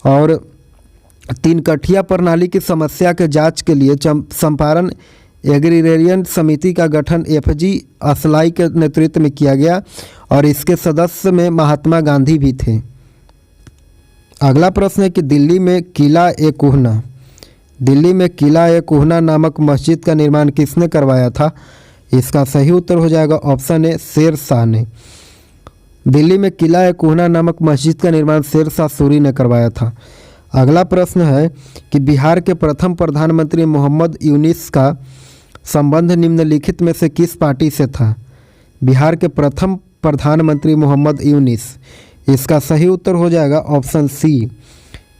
और 3 कठिया प्रणाली की समस्या के जांच के लिए चंपारण एग्रेरियन समिति का गठन FG असलाई के नेतृत्व में किया गया और इसके सदस्य में महात्मा गांधी भी थे। अगला प्रश्न है कि दिल्ली में किला ए कोहना दिल्ली में किला ए कुहना नामक मस्जिद का निर्माण किसने करवाया था? इसका सही उत्तर हो जाएगा ऑप्शन ए शेर शाह ने। दिल्ली में किला ए कुहना नामक मस्जिद का निर्माण शेर शाह सूरी ने करवाया था। अगला प्रश्न है कि बिहार के प्रथम प्रधानमंत्री मोहम्मद यूनिस का संबंध निम्नलिखित में से किस पार्टी से था? बिहार के प्रथम प्रधानमंत्री मोहम्मद यूनिस, इसका सही उत्तर हो जाएगा option C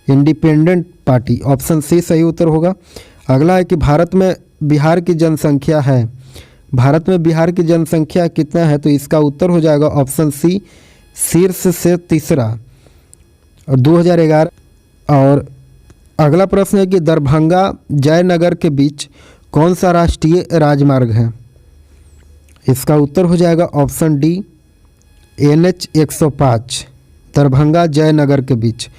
independent party, option C सही उत्तर होगा। अगला है कि भारत में बिहार की जनसंख्या की जनसंख्या कितना है? तो इसका उत्तर हो जाएगा ऑप्शन सी शीर्ष से तीसरा 2011। और अगला प्रश्न है कि दरभंगा जयनगर के बीच कौन सा राष्ट्रीय राजमार्ग है? इसका उत्तर हो जाएगा option D NH 105 Darbhanga Jaynagar के बीच।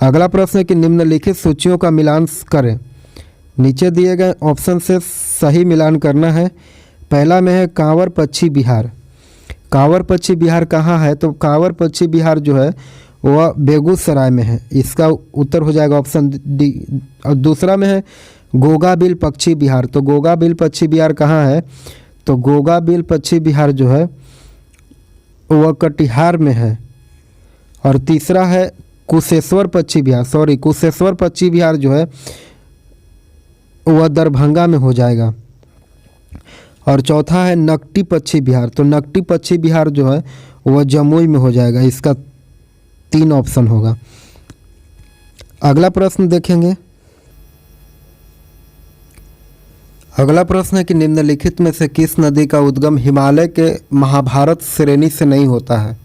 अगला प्रश्न है कि निम्नलिखित सूचियों का मिलान करें। नीचे दिए गए ऑप्शन से सही मिलान करना है। पहला में है कांवर पक्षी बिहार। कांवर पक्षी बिहार कहाँ है? तो कांवर पक्षी बिहार जो है वह बेगूसराय में है, इसका उत्तर हो जाएगा ऑप्शन डी। और दूसरा में है गोगाबिल पक्षी बिहार। तो गोगाबिल पक्षी बिहार कहाँ है? तो गोगाबिल पक्षी बिहार जो है वह कटिहार में है। और तीसरा है कुशेश्वर पक्षी बिहार जो है वह दरभंगा में हो जाएगा। और चौथा है नकटी पक्षी बिहार। तो नकटी पक्षी बिहार जो है वह जमुई में हो जाएगा। इसका 3 ऑप्शन होगा। अगला प्रश्न देखेंगे। अगला प्रश्न है कि निम्नलिखित में से किस नदी का उद्गम हिमालय के महाभारत श्रेणी से नहीं होता है?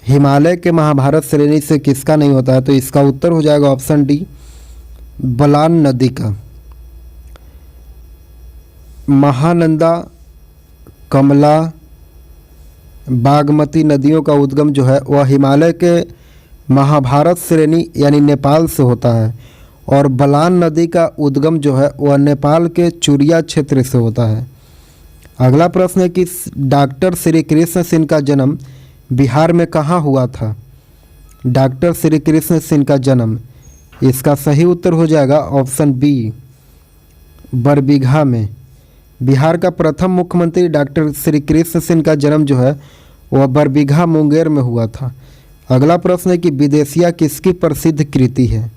हिमालय के महाभारत श्रेणी से किसका नहीं होता है? तो इसका उत्तर हो जाएगा ऑप्शन डी बलान नदी का। महानंदा, कमला, बागमती नदियों का उद्गम जो है वह हिमालय के महाभारत श्रेणी यानी नेपाल से होता है। और बलान नदी का उद्गम जो है वह नेपाल के चुरिया क्षेत्र से होता है। अगला प्रश्न है कि डॉक्टर श्री कृष्ण सिंह का जन्म बिहार में कहाँ हुआ था? डॉक्टर श्री कृष्ण सिंह का जन्म, इसका सही उत्तर हो जाएगा ऑप्शन बी बरबीघा में। बिहार का प्रथम मुख्यमंत्री डॉक्टर श्री कृष्ण सिंह का जन्म जो है वह बरबीघा मुंगेर में हुआ था। अगला प्रश्न है कि विदेशिया किसकी प्रसिद्ध कृति है?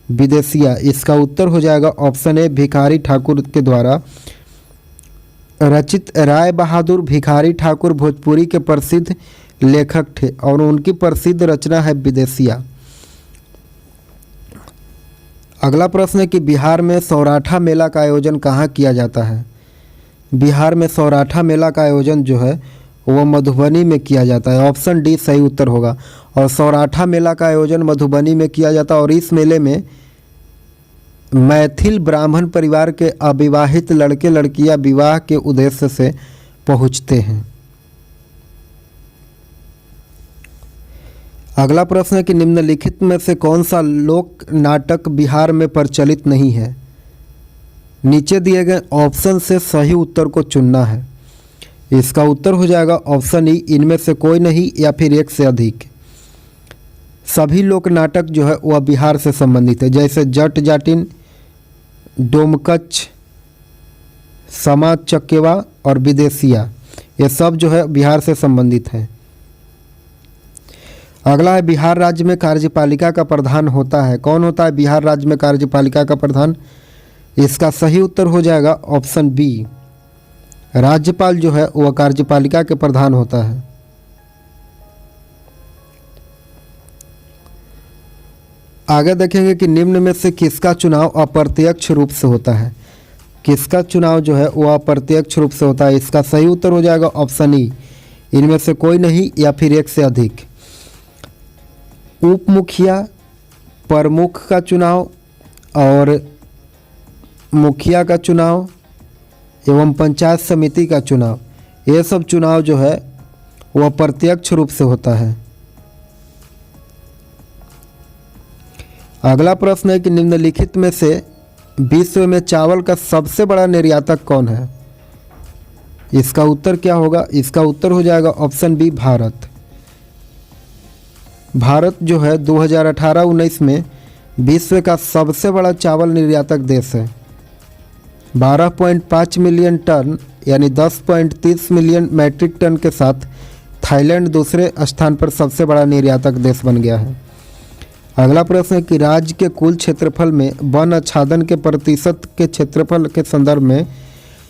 विदेशिया, इसका उत्तर हो जाएगा ऑप्शन ए भिखारी ठाकुर के द्वारा रचित। राय बहादुर भिखारी ठाकुर भोजपुरी के प्रसिद्ध लेखक थे और उनकी प्रसिद्ध रचना है विदेशिया। अगला प्रश्न है कि बिहार में सौराठा मेला का आयोजन कहाँ किया जाता है? बिहार में सौराठा मेला का आयोजन जो है वह मधुबनी में किया जाता है। ऑप्शन डी सही उत्तर होगा। और सौराठा मेला का आयोजन मधुबनी में किया जाता है और इस मेले में मैथिल ब्राह्मण परिवार के अविवाहित लड़के लड़कियां विवाह के उद्देश्य से पहुंचते हैं। अगला प्रश्न है कि निम्नलिखित में से कौन सा लोक नाटक बिहार में प्रचलित नहीं है? नीचे दिए गए ऑप्शन से सही उत्तर को चुनना है। इसका उत्तर हो जाएगा ऑप्शन ई इनमें से कोई नहीं या फिर एक से अधिक। सभी लोक नाटक जो है वह बिहार से संबंधित है, जैसे जट जाटिन, डोमकच, समा चकेवा और विदेशिया, ये सब जो है बिहार से संबंधित है। अगला है बिहार राज्य में कार्यपालिका का प्रधान होता है। कौन होता है बिहार राज्य में कार्यपालिका का प्रधान? इसका सही उत्तर हो जाएगा ऑप्शन बी राज्यपाल जो है वह कार्यपालिका के प्रधान होता है। आगे देखेंगे कि निम्न में से किसका चुनाव अप्रत्यक्ष रूप से होता है? किसका चुनाव जो है वह अप्रत्यक्ष रूप से होता है? इसका सही उत्तर हो जाएगा ऑप्शन ई इनमें से कोई नहीं या फिर एक से अधिक। उप मुखिया, प्रमुख का चुनाव और मुखिया का चुनाव एवं पंचायत समिति का चुनाव, ये सब चुनाव जो है वह प्रत्यक्ष रूप से होता है। अगला प्रश्न है कि निम्नलिखित में से विश्व में चावल का सबसे बड़ा निर्यातक कौन है? इसका उत्तर क्या होगा? इसका उत्तर हो जाएगा ऑप्शन बी भारत। भारत जो है 2018-19 में विश्व का सबसे बड़ा चावल निर्यातक देश है। 12.5 मिलियन टन यानी 10.30 मिलियन मैट्रिक टन के साथ थाईलैंड दूसरे स्थान पर सबसे बड़ा निर्यातक देश बन गया है। अगला प्रश्न है कि राज्य के कुल क्षेत्रफल में वन आच्छादन के प्रतिशत के क्षेत्रफल के संदर्भ में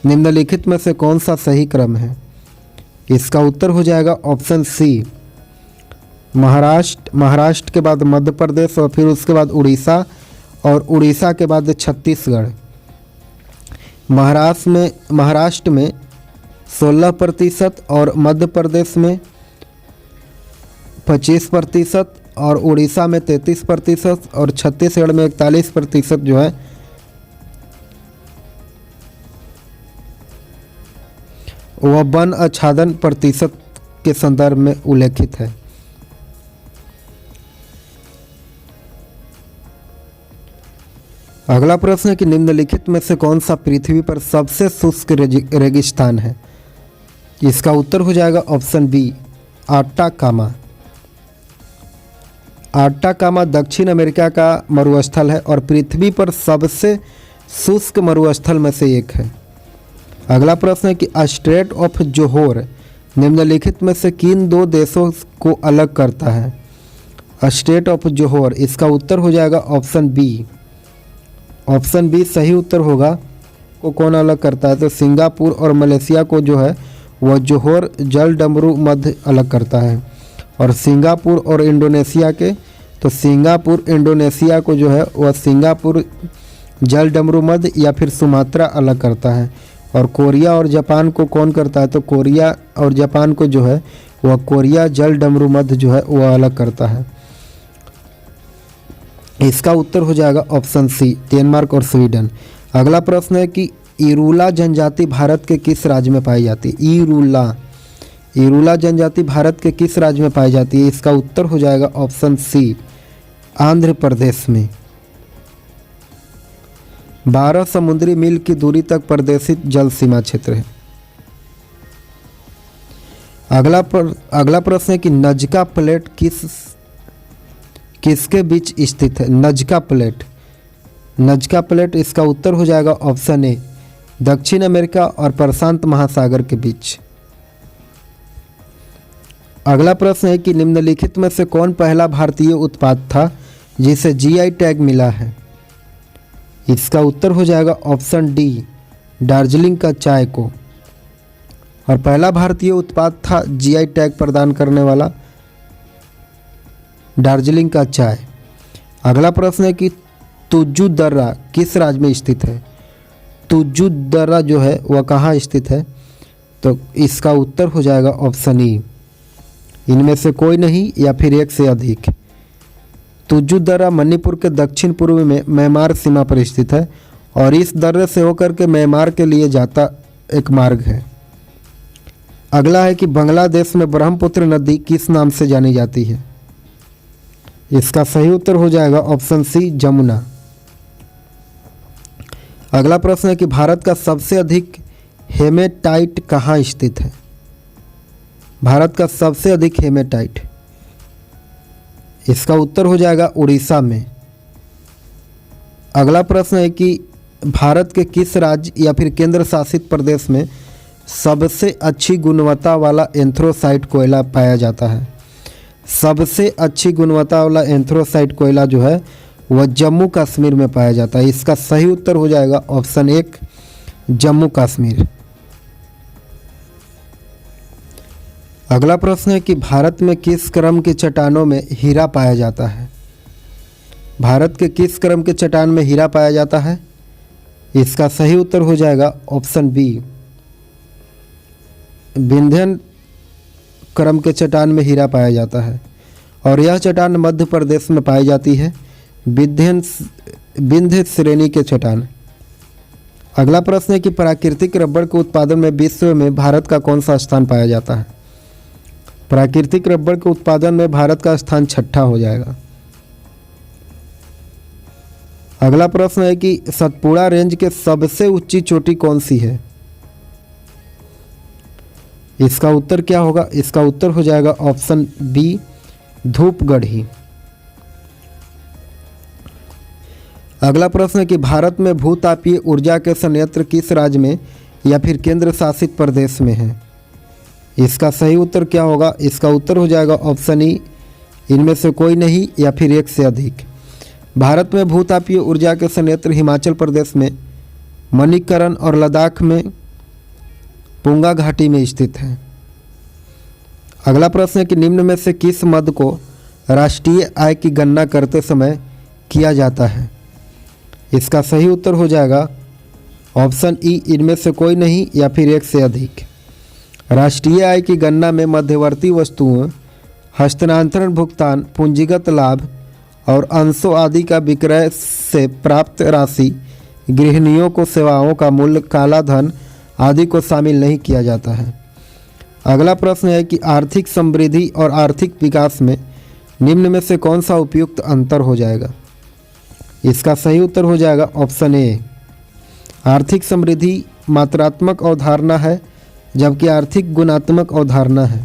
निम्नलिखित में से कौन सा सही क्रम है? इसका उत्तर हो जाएगा ऑप्शन सी, महाराष्ट्र के बाद मध्य प्रदेश और फिर उसके बाद उड़ीसा और उड़ीसा के बाद छत्तीसगढ़। महाराष्ट्र में 16% और मध्य प्रदेश में 25% और उड़ीसा में 33% और छत्तीसगढ़ में 41% जो है वह वन आच्छादन प्रतिशत के संदर्भ में उल्लेखित है। अगला प्रश्न है कि निम्नलिखित में से कौन सा पृथ्वी पर सबसे शुष्क रेगिस्तान है? इसका उत्तर हो जाएगा ऑप्शन बी, आटाकामा। आटाकामा दक्षिण अमेरिका का मरुस्थल है और पृथ्वी पर सबसे शुष्क मरुस्थल में से एक है। अगला प्रश्न है कि स्ट्रेट ऑफ जोहोर निम्नलिखित में से किन दो देशों को अलग करता है? स्ट्रेट ऑफ जोहोर, इसका उत्तर हो जाएगा ऑप्शन बी। ऑप्शन बी सही उत्तर होगा। को कौन अलग करता है? तो सिंगापुर और मलेशिया को जो है वह जोहोर जलडमरू मध्य अलग करता है। और सिंगापुर और इंडोनेशिया के, तो सिंगापुर इंडोनेशिया को जो है वह सिंगापुर जलडमरू मध्य या फिर सुमात्रा अलग करता है। और कोरिया और जापान को कौन करता है? तो कोरिया और जापान को जो है वह कोरिया जलडमरू मध्य जो है वह अलग करता है। इसका उत्तर हो जाएगा ऑप्शन सी, डेनमार्क और स्वीडन। अगला प्रश्न है कि इरूला जनजाति भारत के किस राज्य में पाई जाती है? इरूला जनजाति भारत के किस राज्य में पाई जाती है? इसका उत्तर हो जाएगा ऑप्शन सी, आंध्र प्रदेश में। 12 समुद्री मील की दूरी तक प्रदेशित जल सीमा क्षेत्र है। अगला प्रश्न है कि नजका प्लेट किसके बीच स्थित है? नजका प्लेट इसका उत्तर हो जाएगा ऑप्शन ए, दक्षिण अमेरिका और प्रशांत महासागर के बीच। अगला प्रश्न है कि निम्नलिखित में से कौन पहला भारतीय उत्पाद था जिसे जीआई टैग मिला है? इसका उत्तर हो जाएगा ऑप्शन डी, दार्जिलिंग का चाय को। और पहला भारतीय उत्पाद था जीआई टैग प्रदान करने वाला दार्जिलिंग का चाय। अगला प्रश्न है कि तुज्जू दर्रा किस राज्य में स्थित है? तुज्जू दर्रा जो है वह कहाँ स्थित है? तो इसका उत्तर हो जाएगा ऑप्शन ई, इनमें से कोई नहीं या फिर एक से अधिक। तुज्जू दर्रा मणिपुर के दक्षिण पूर्व में म्यांमार सीमा पर स्थित है और इस दर्रे से होकर के म्यांमार के लिए जाता एक मार्ग है। अगला है कि बांग्लादेश में ब्रह्मपुत्र नदी किस नाम से जानी जाती है? इसका सही उत्तर हो जाएगा ऑप्शन सी, जमुना। अगला प्रश्न है कि भारत का सबसे अधिक हेमेटाइट कहाँ स्थित है? भारत का सबसे अधिक हेमेटाइट, इसका उत्तर हो जाएगा उड़ीसा में। अगला प्रश्न है कि भारत के किस राज्य या फिर केंद्र शासित प्रदेश में सबसे अच्छी गुणवत्ता वाला एंथ्रोसाइट कोयला पाया जाता है? सबसे अच्छी गुणवत्ता वाला एंथ्रोसाइट कोयला जो है वह जम्मू कश्मीर में पाया जाता है। इसका सही उत्तर हो जाएगा ऑप्शन एक, जम्मू कश्मीर। अगला प्रश्न है कि भारत में किस क्रम की चट्टानों में हीरा पाया जाता है? भारत के किस क्रम के चट्टान में हीरा पाया जाता है? इसका सही उत्तर हो जाएगा ऑप्शन बी, विंध्यन क्रम के चट्टान में हीरा पाया जाता है और यह चट्टान मध्य प्रदेश में पाई जाती है, विंध्य श्रेणी के चट्टान। अगला प्रश्न है कि प्राकृतिक रबड़ के उत्पादन में विश्व में भारत का कौन सा स्थान पाया जाता है? प्राकृतिक रबड़ के उत्पादन में भारत का स्थान 6ठा हो जाएगा। अगला प्रश्न है कि सतपुड़ा रेंज के सबसे ऊंची चोटी कौन सी है? इसका उत्तर क्या होगा? इसका उत्तर हो जाएगा ऑप्शन बी, धूपगढ़ी। अगला प्रश्न है कि भारत में भूतापीय ऊर्जा के संयंत्र किस राज्य में या फिर केंद्र शासित प्रदेश में है? इसका सही उत्तर क्या होगा? इसका उत्तर हो जाएगा ऑप्शन ई, इनमें से कोई नहीं या फिर एक से अधिक। भारत में भूतापीय ऊर्जा के संयंत्र हिमाचल प्रदेश में मणिकरण और लद्दाख में पुंगा घाटी में स्थित है। अगला प्रश्न है कि निम्न में से किस मद को राष्ट्रीय आय की गणना करते समय किया जाता है? इसका सही उत्तर हो जाएगा ऑप्शन ई, इनमें से कोई नहीं या फिर एक से अधिक। राष्ट्रीय आय की गणना में मध्यवर्ती वस्तुओं, हस्तांतरण भुगतान, पूंजीगत लाभ और अंशों आदि का विक्रय से प्राप्त राशि, गृहिणियों को सेवाओं का मूल्य, काला धन आदि को शामिल नहीं किया जाता है। अगला प्रश्न है कि आर्थिक समृद्धि और आर्थिक विकास में निम्न में से कौन सा उपयुक्त अंतर हो जाएगा? इसका सही उत्तर हो जाएगा ऑप्शन ए। आर्थिक समृद्धि मात्रात्मक अवधारणा है जबकि आर्थिक गुणात्मक अवधारणा है।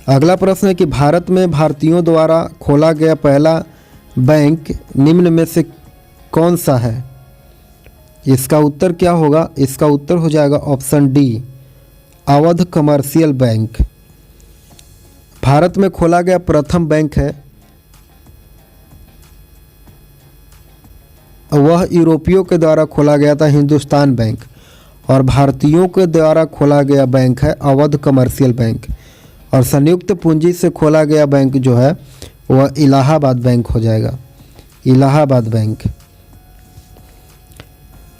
अगला प्रश्न है कि भारत में भारतीयों द्वारा खोला गया पहला बैंक निम्न में से कौन सा है? इसका उत्तर क्या होगा? इसका उत्तर हो जाएगा option D, Awadh commercial bank. Bharat में खोला गया प्रथम बैंक है वह यूरोपियों के द्वारा खोला गया था हिंदुस्तान बैंक, और भारतीयों के द्वारा खोला गया बैंक है अवध कमर्शियल बैंक, और संयुक्त पूंजी से खोला गया बैंक जो है वह इलाहाबाद बैंक हो जाएगा, इलाहाबाद बैंक।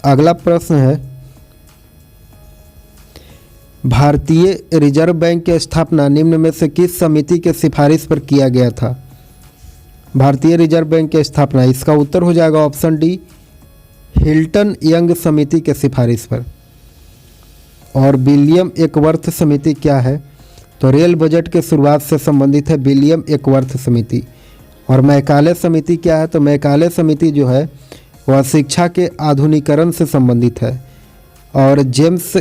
अगला प्रश्न है भारतीय रिजर्व बैंक की स्थापना निम्न में से किस समिति के सिफारिश पर किया गया था? भारतीय रिजर्व बैंक की स्थापना, इसका उत्तर हो जाएगा ऑप्शन डी, हिल्टन यंग समिति के सिफारिश पर। और विलियम एकवर्थ समिति क्या है? तो रेल बजट के शुरुआत से संबंधित है विलियम एकवर्थ समिति। और मैकाले समिति क्या है? तो मैकाले समिति जो है वह शिक्षा के आधुनिकीकरण से संबंधित है। और जेम्स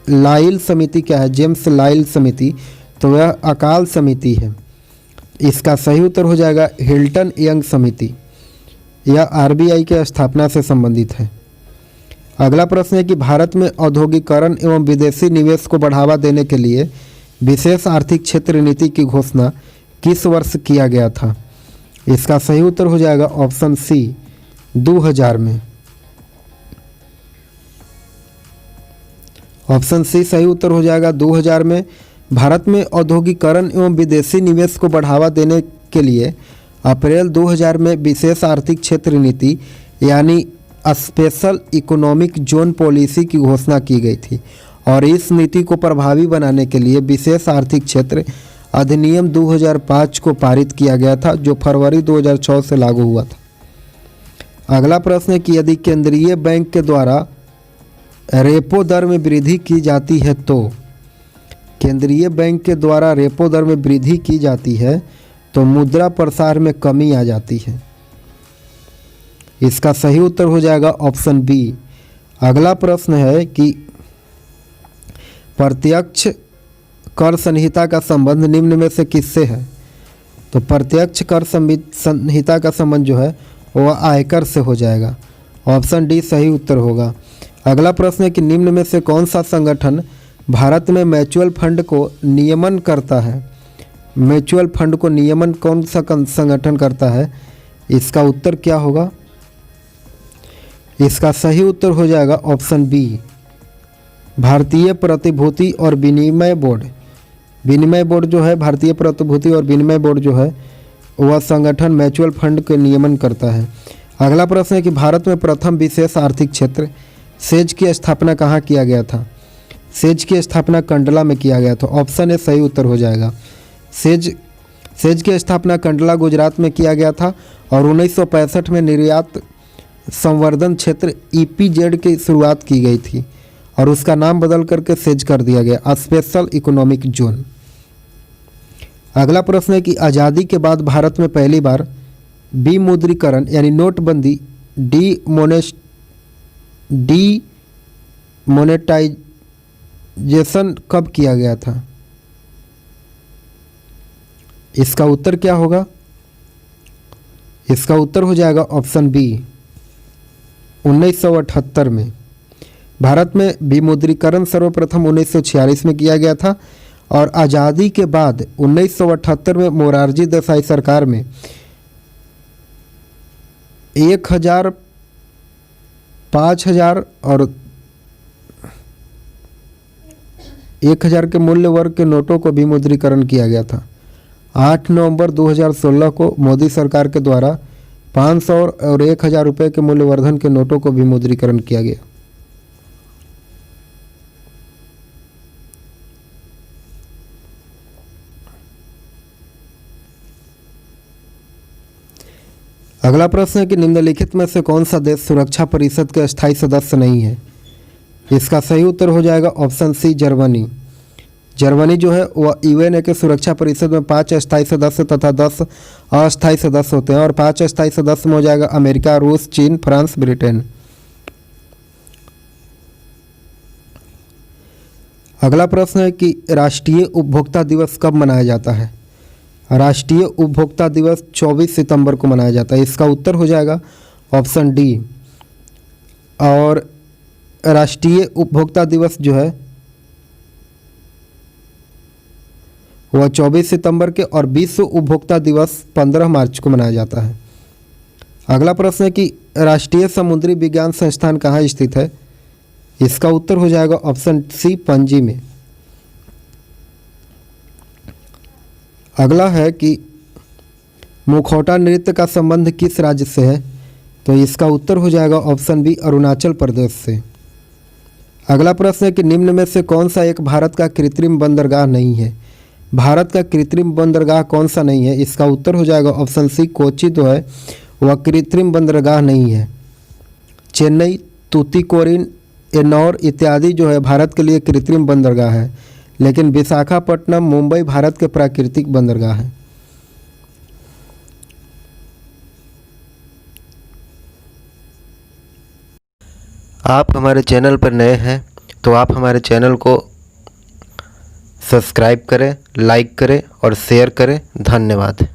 लाइल समिति क्या है? जेम्स लाइल समिति, तो वह अकाल समिति है। इसका सही उत्तर हो जाएगा हिल्टन यंग समिति। यह आरबीआई के स्थापना से संबंधित है। अगला प्रश्न है कि भारत में औद्योगिकरण एवं विदेशी निवेश को बढ़ावा देने के लिए विशेष आर्थिक क्षेत्र नीति की घोषणा किस वर्ष किया गया था? इसका सही उत्तर हो जाएगा ऑप्शन सी, 2000 में। ऑप्शन सी सही उत्तर हो जाएगा 2000 में। भारत में औद्योगिकरण एवं विदेशी निवेश को बढ़ावा देने के लिए अप्रैल 2000 में विशेष आर्थिक क्षेत्र नीति यानी स्पेशल इकोनॉमिक जोन पॉलिसी की घोषणा की गई थी, और इस नीति को प्रभावी बनाने के लिए विशेष आर्थिक क्षेत्र अधिनियम 2005 को पारित किया गया था जो फरवरी 2006 से लागू हुआ था। अगला प्रश्न है कि यदि केंद्रीय बैंक के द्वारा रेपो दर में वृद्धि की जाती है तो? केंद्रीय बैंक के द्वारा रेपो दर में वृद्धि की जाती है तो मुद्रा प्रसार में कमी आ जाती है। इसका सही उत्तर हो जाएगा ऑप्शन बी। अगला प्रश्न है कि प्रत्यक्ष कर संहिता का संबंध निम्न में से किससे है? तो प्रत्यक्ष कर संहिता का संबंध जो है वह आयकर से हो जाएगा। ऑप्शन डी सही उत्तर होगा। अगला प्रश्न है कि निम्न में से कौन सा संगठन भारत में म्यूचुअल फंड को नियमन करता है? म्यूचुअल फंड को नियमन कौन सा संगठन करता है? इसका उत्तर क्या होगा? इसका सही उत्तर हो जाएगा ऑप्शन बी, भारतीय प्रतिभूति और विनिमय बोर्ड। विनिमय बोर्ड जो है, भारतीय प्रतिभूति और विनिमय बोर्ड जो है वह संगठन म्यूचुअल फंड के नियमन करता है। अगला प्रश्न है कि भारत में प्रथम विशेष आर्थिक क्षेत्र सेज की स्थापना कहाँ किया गया था? सेज की स्थापना कंडला में किया गया था। ऑप्शन ए सही उत्तर हो जाएगा। सेज की स्थापना कंडला गुजरात में किया गया था और 1965 में निर्यात संवर्धन क्षेत्र ईपीजेड की शुरुआत की गई थी और उसका नाम बदल करके सेज कर दिया गया, स्पेशल इकोनॉमिक जोन। अगला प्रश्न है कि आज़ादी के बाद भारत में पहली बार विमुद्रीकरण यानी नोटबंदी डीमोनेटाइजेशन कब किया गया था? इसका उत्तर क्या होगा? इसका उत्तर हो जाएगा ऑप्शन बी 1978 में। भारत में विमुद्रीकरण सर्वप्रथम 1946 में किया गया था और आज़ादी के बाद 1978 में मोरारजी देसाई सरकार में 1000, 5000 और 1000 के मूल्य वर्ग के नोटों को विमुद्रीकरण किया गया था। 8 नवंबर 2016 को मोदी सरकार के द्वारा 500 और 1000 रुपये के मूल्यवर्धन के नोटों को विमुद्रीकरण किया गया। अगला प्रश्न है कि निम्नलिखित में से कौन सा देश सुरक्षा परिषद के अस्थायी सदस्य नहीं है? इसका सही उत्तर हो जाएगा ऑप्शन सी जर्मनी। जर्मनी जो है वह यूएनए के सुरक्षा परिषद में 5 अस्थायी सदस्य तथा 10 अस्थायी सदस्य होते हैं और 5 अस्थायी सदस्य में हो जाएगा अमेरिका, रूस, चीन, फ्रांस, ब्रिटेन। अगला प्रश्न है कि राष्ट्रीय उपभोक्ता दिवस कब मनाया जाता है? राष्ट्रीय उपभोक्ता दिवस 24 सितंबर को मनाया जाता है। इसका उत्तर हो जाएगा ऑप्शन डी। और राष्ट्रीय उपभोक्ता दिवस जो है वह 24 सितंबर के और विश्व उपभोक्ता दिवस 15 मार्च को मनाया जाता है। अगला प्रश्न है कि राष्ट्रीय समुद्री विज्ञान संस्थान कहाँ स्थित है? इसका उत्तर हो जाएगा ऑप्शन सी पणजी में। अगला है कि मुखौटा नृत्य का संबंध किस राज्य से है? तो इसका उत्तर हो जाएगा ऑप्शन बी अरुणाचल प्रदेश से। अगला प्रश्न है कि निम्न में से कौन सा एक भारत का कृत्रिम बंदरगाह नहीं है? भारत का कृत्रिम बंदरगाह कौन सा नहीं है? इसका उत्तर हो जाएगा ऑप्शन सी कोच्चि जो है वह कृत्रिम बंदरगाह नहीं है। चेन्नई, तूतीकोरिन, एन्नौर इत्यादि जो है भारत के लिए कृत्रिम बंदरगाह है, लेकिन विशाखापट्टनम, मुंबई भारत के प्राकृतिक बंदरगाह हैं। आप हमारे चैनल पर नए हैं तो आप हमारे चैनल को सब्सक्राइब करें, लाइक करें और शेयर करें। धन्यवाद।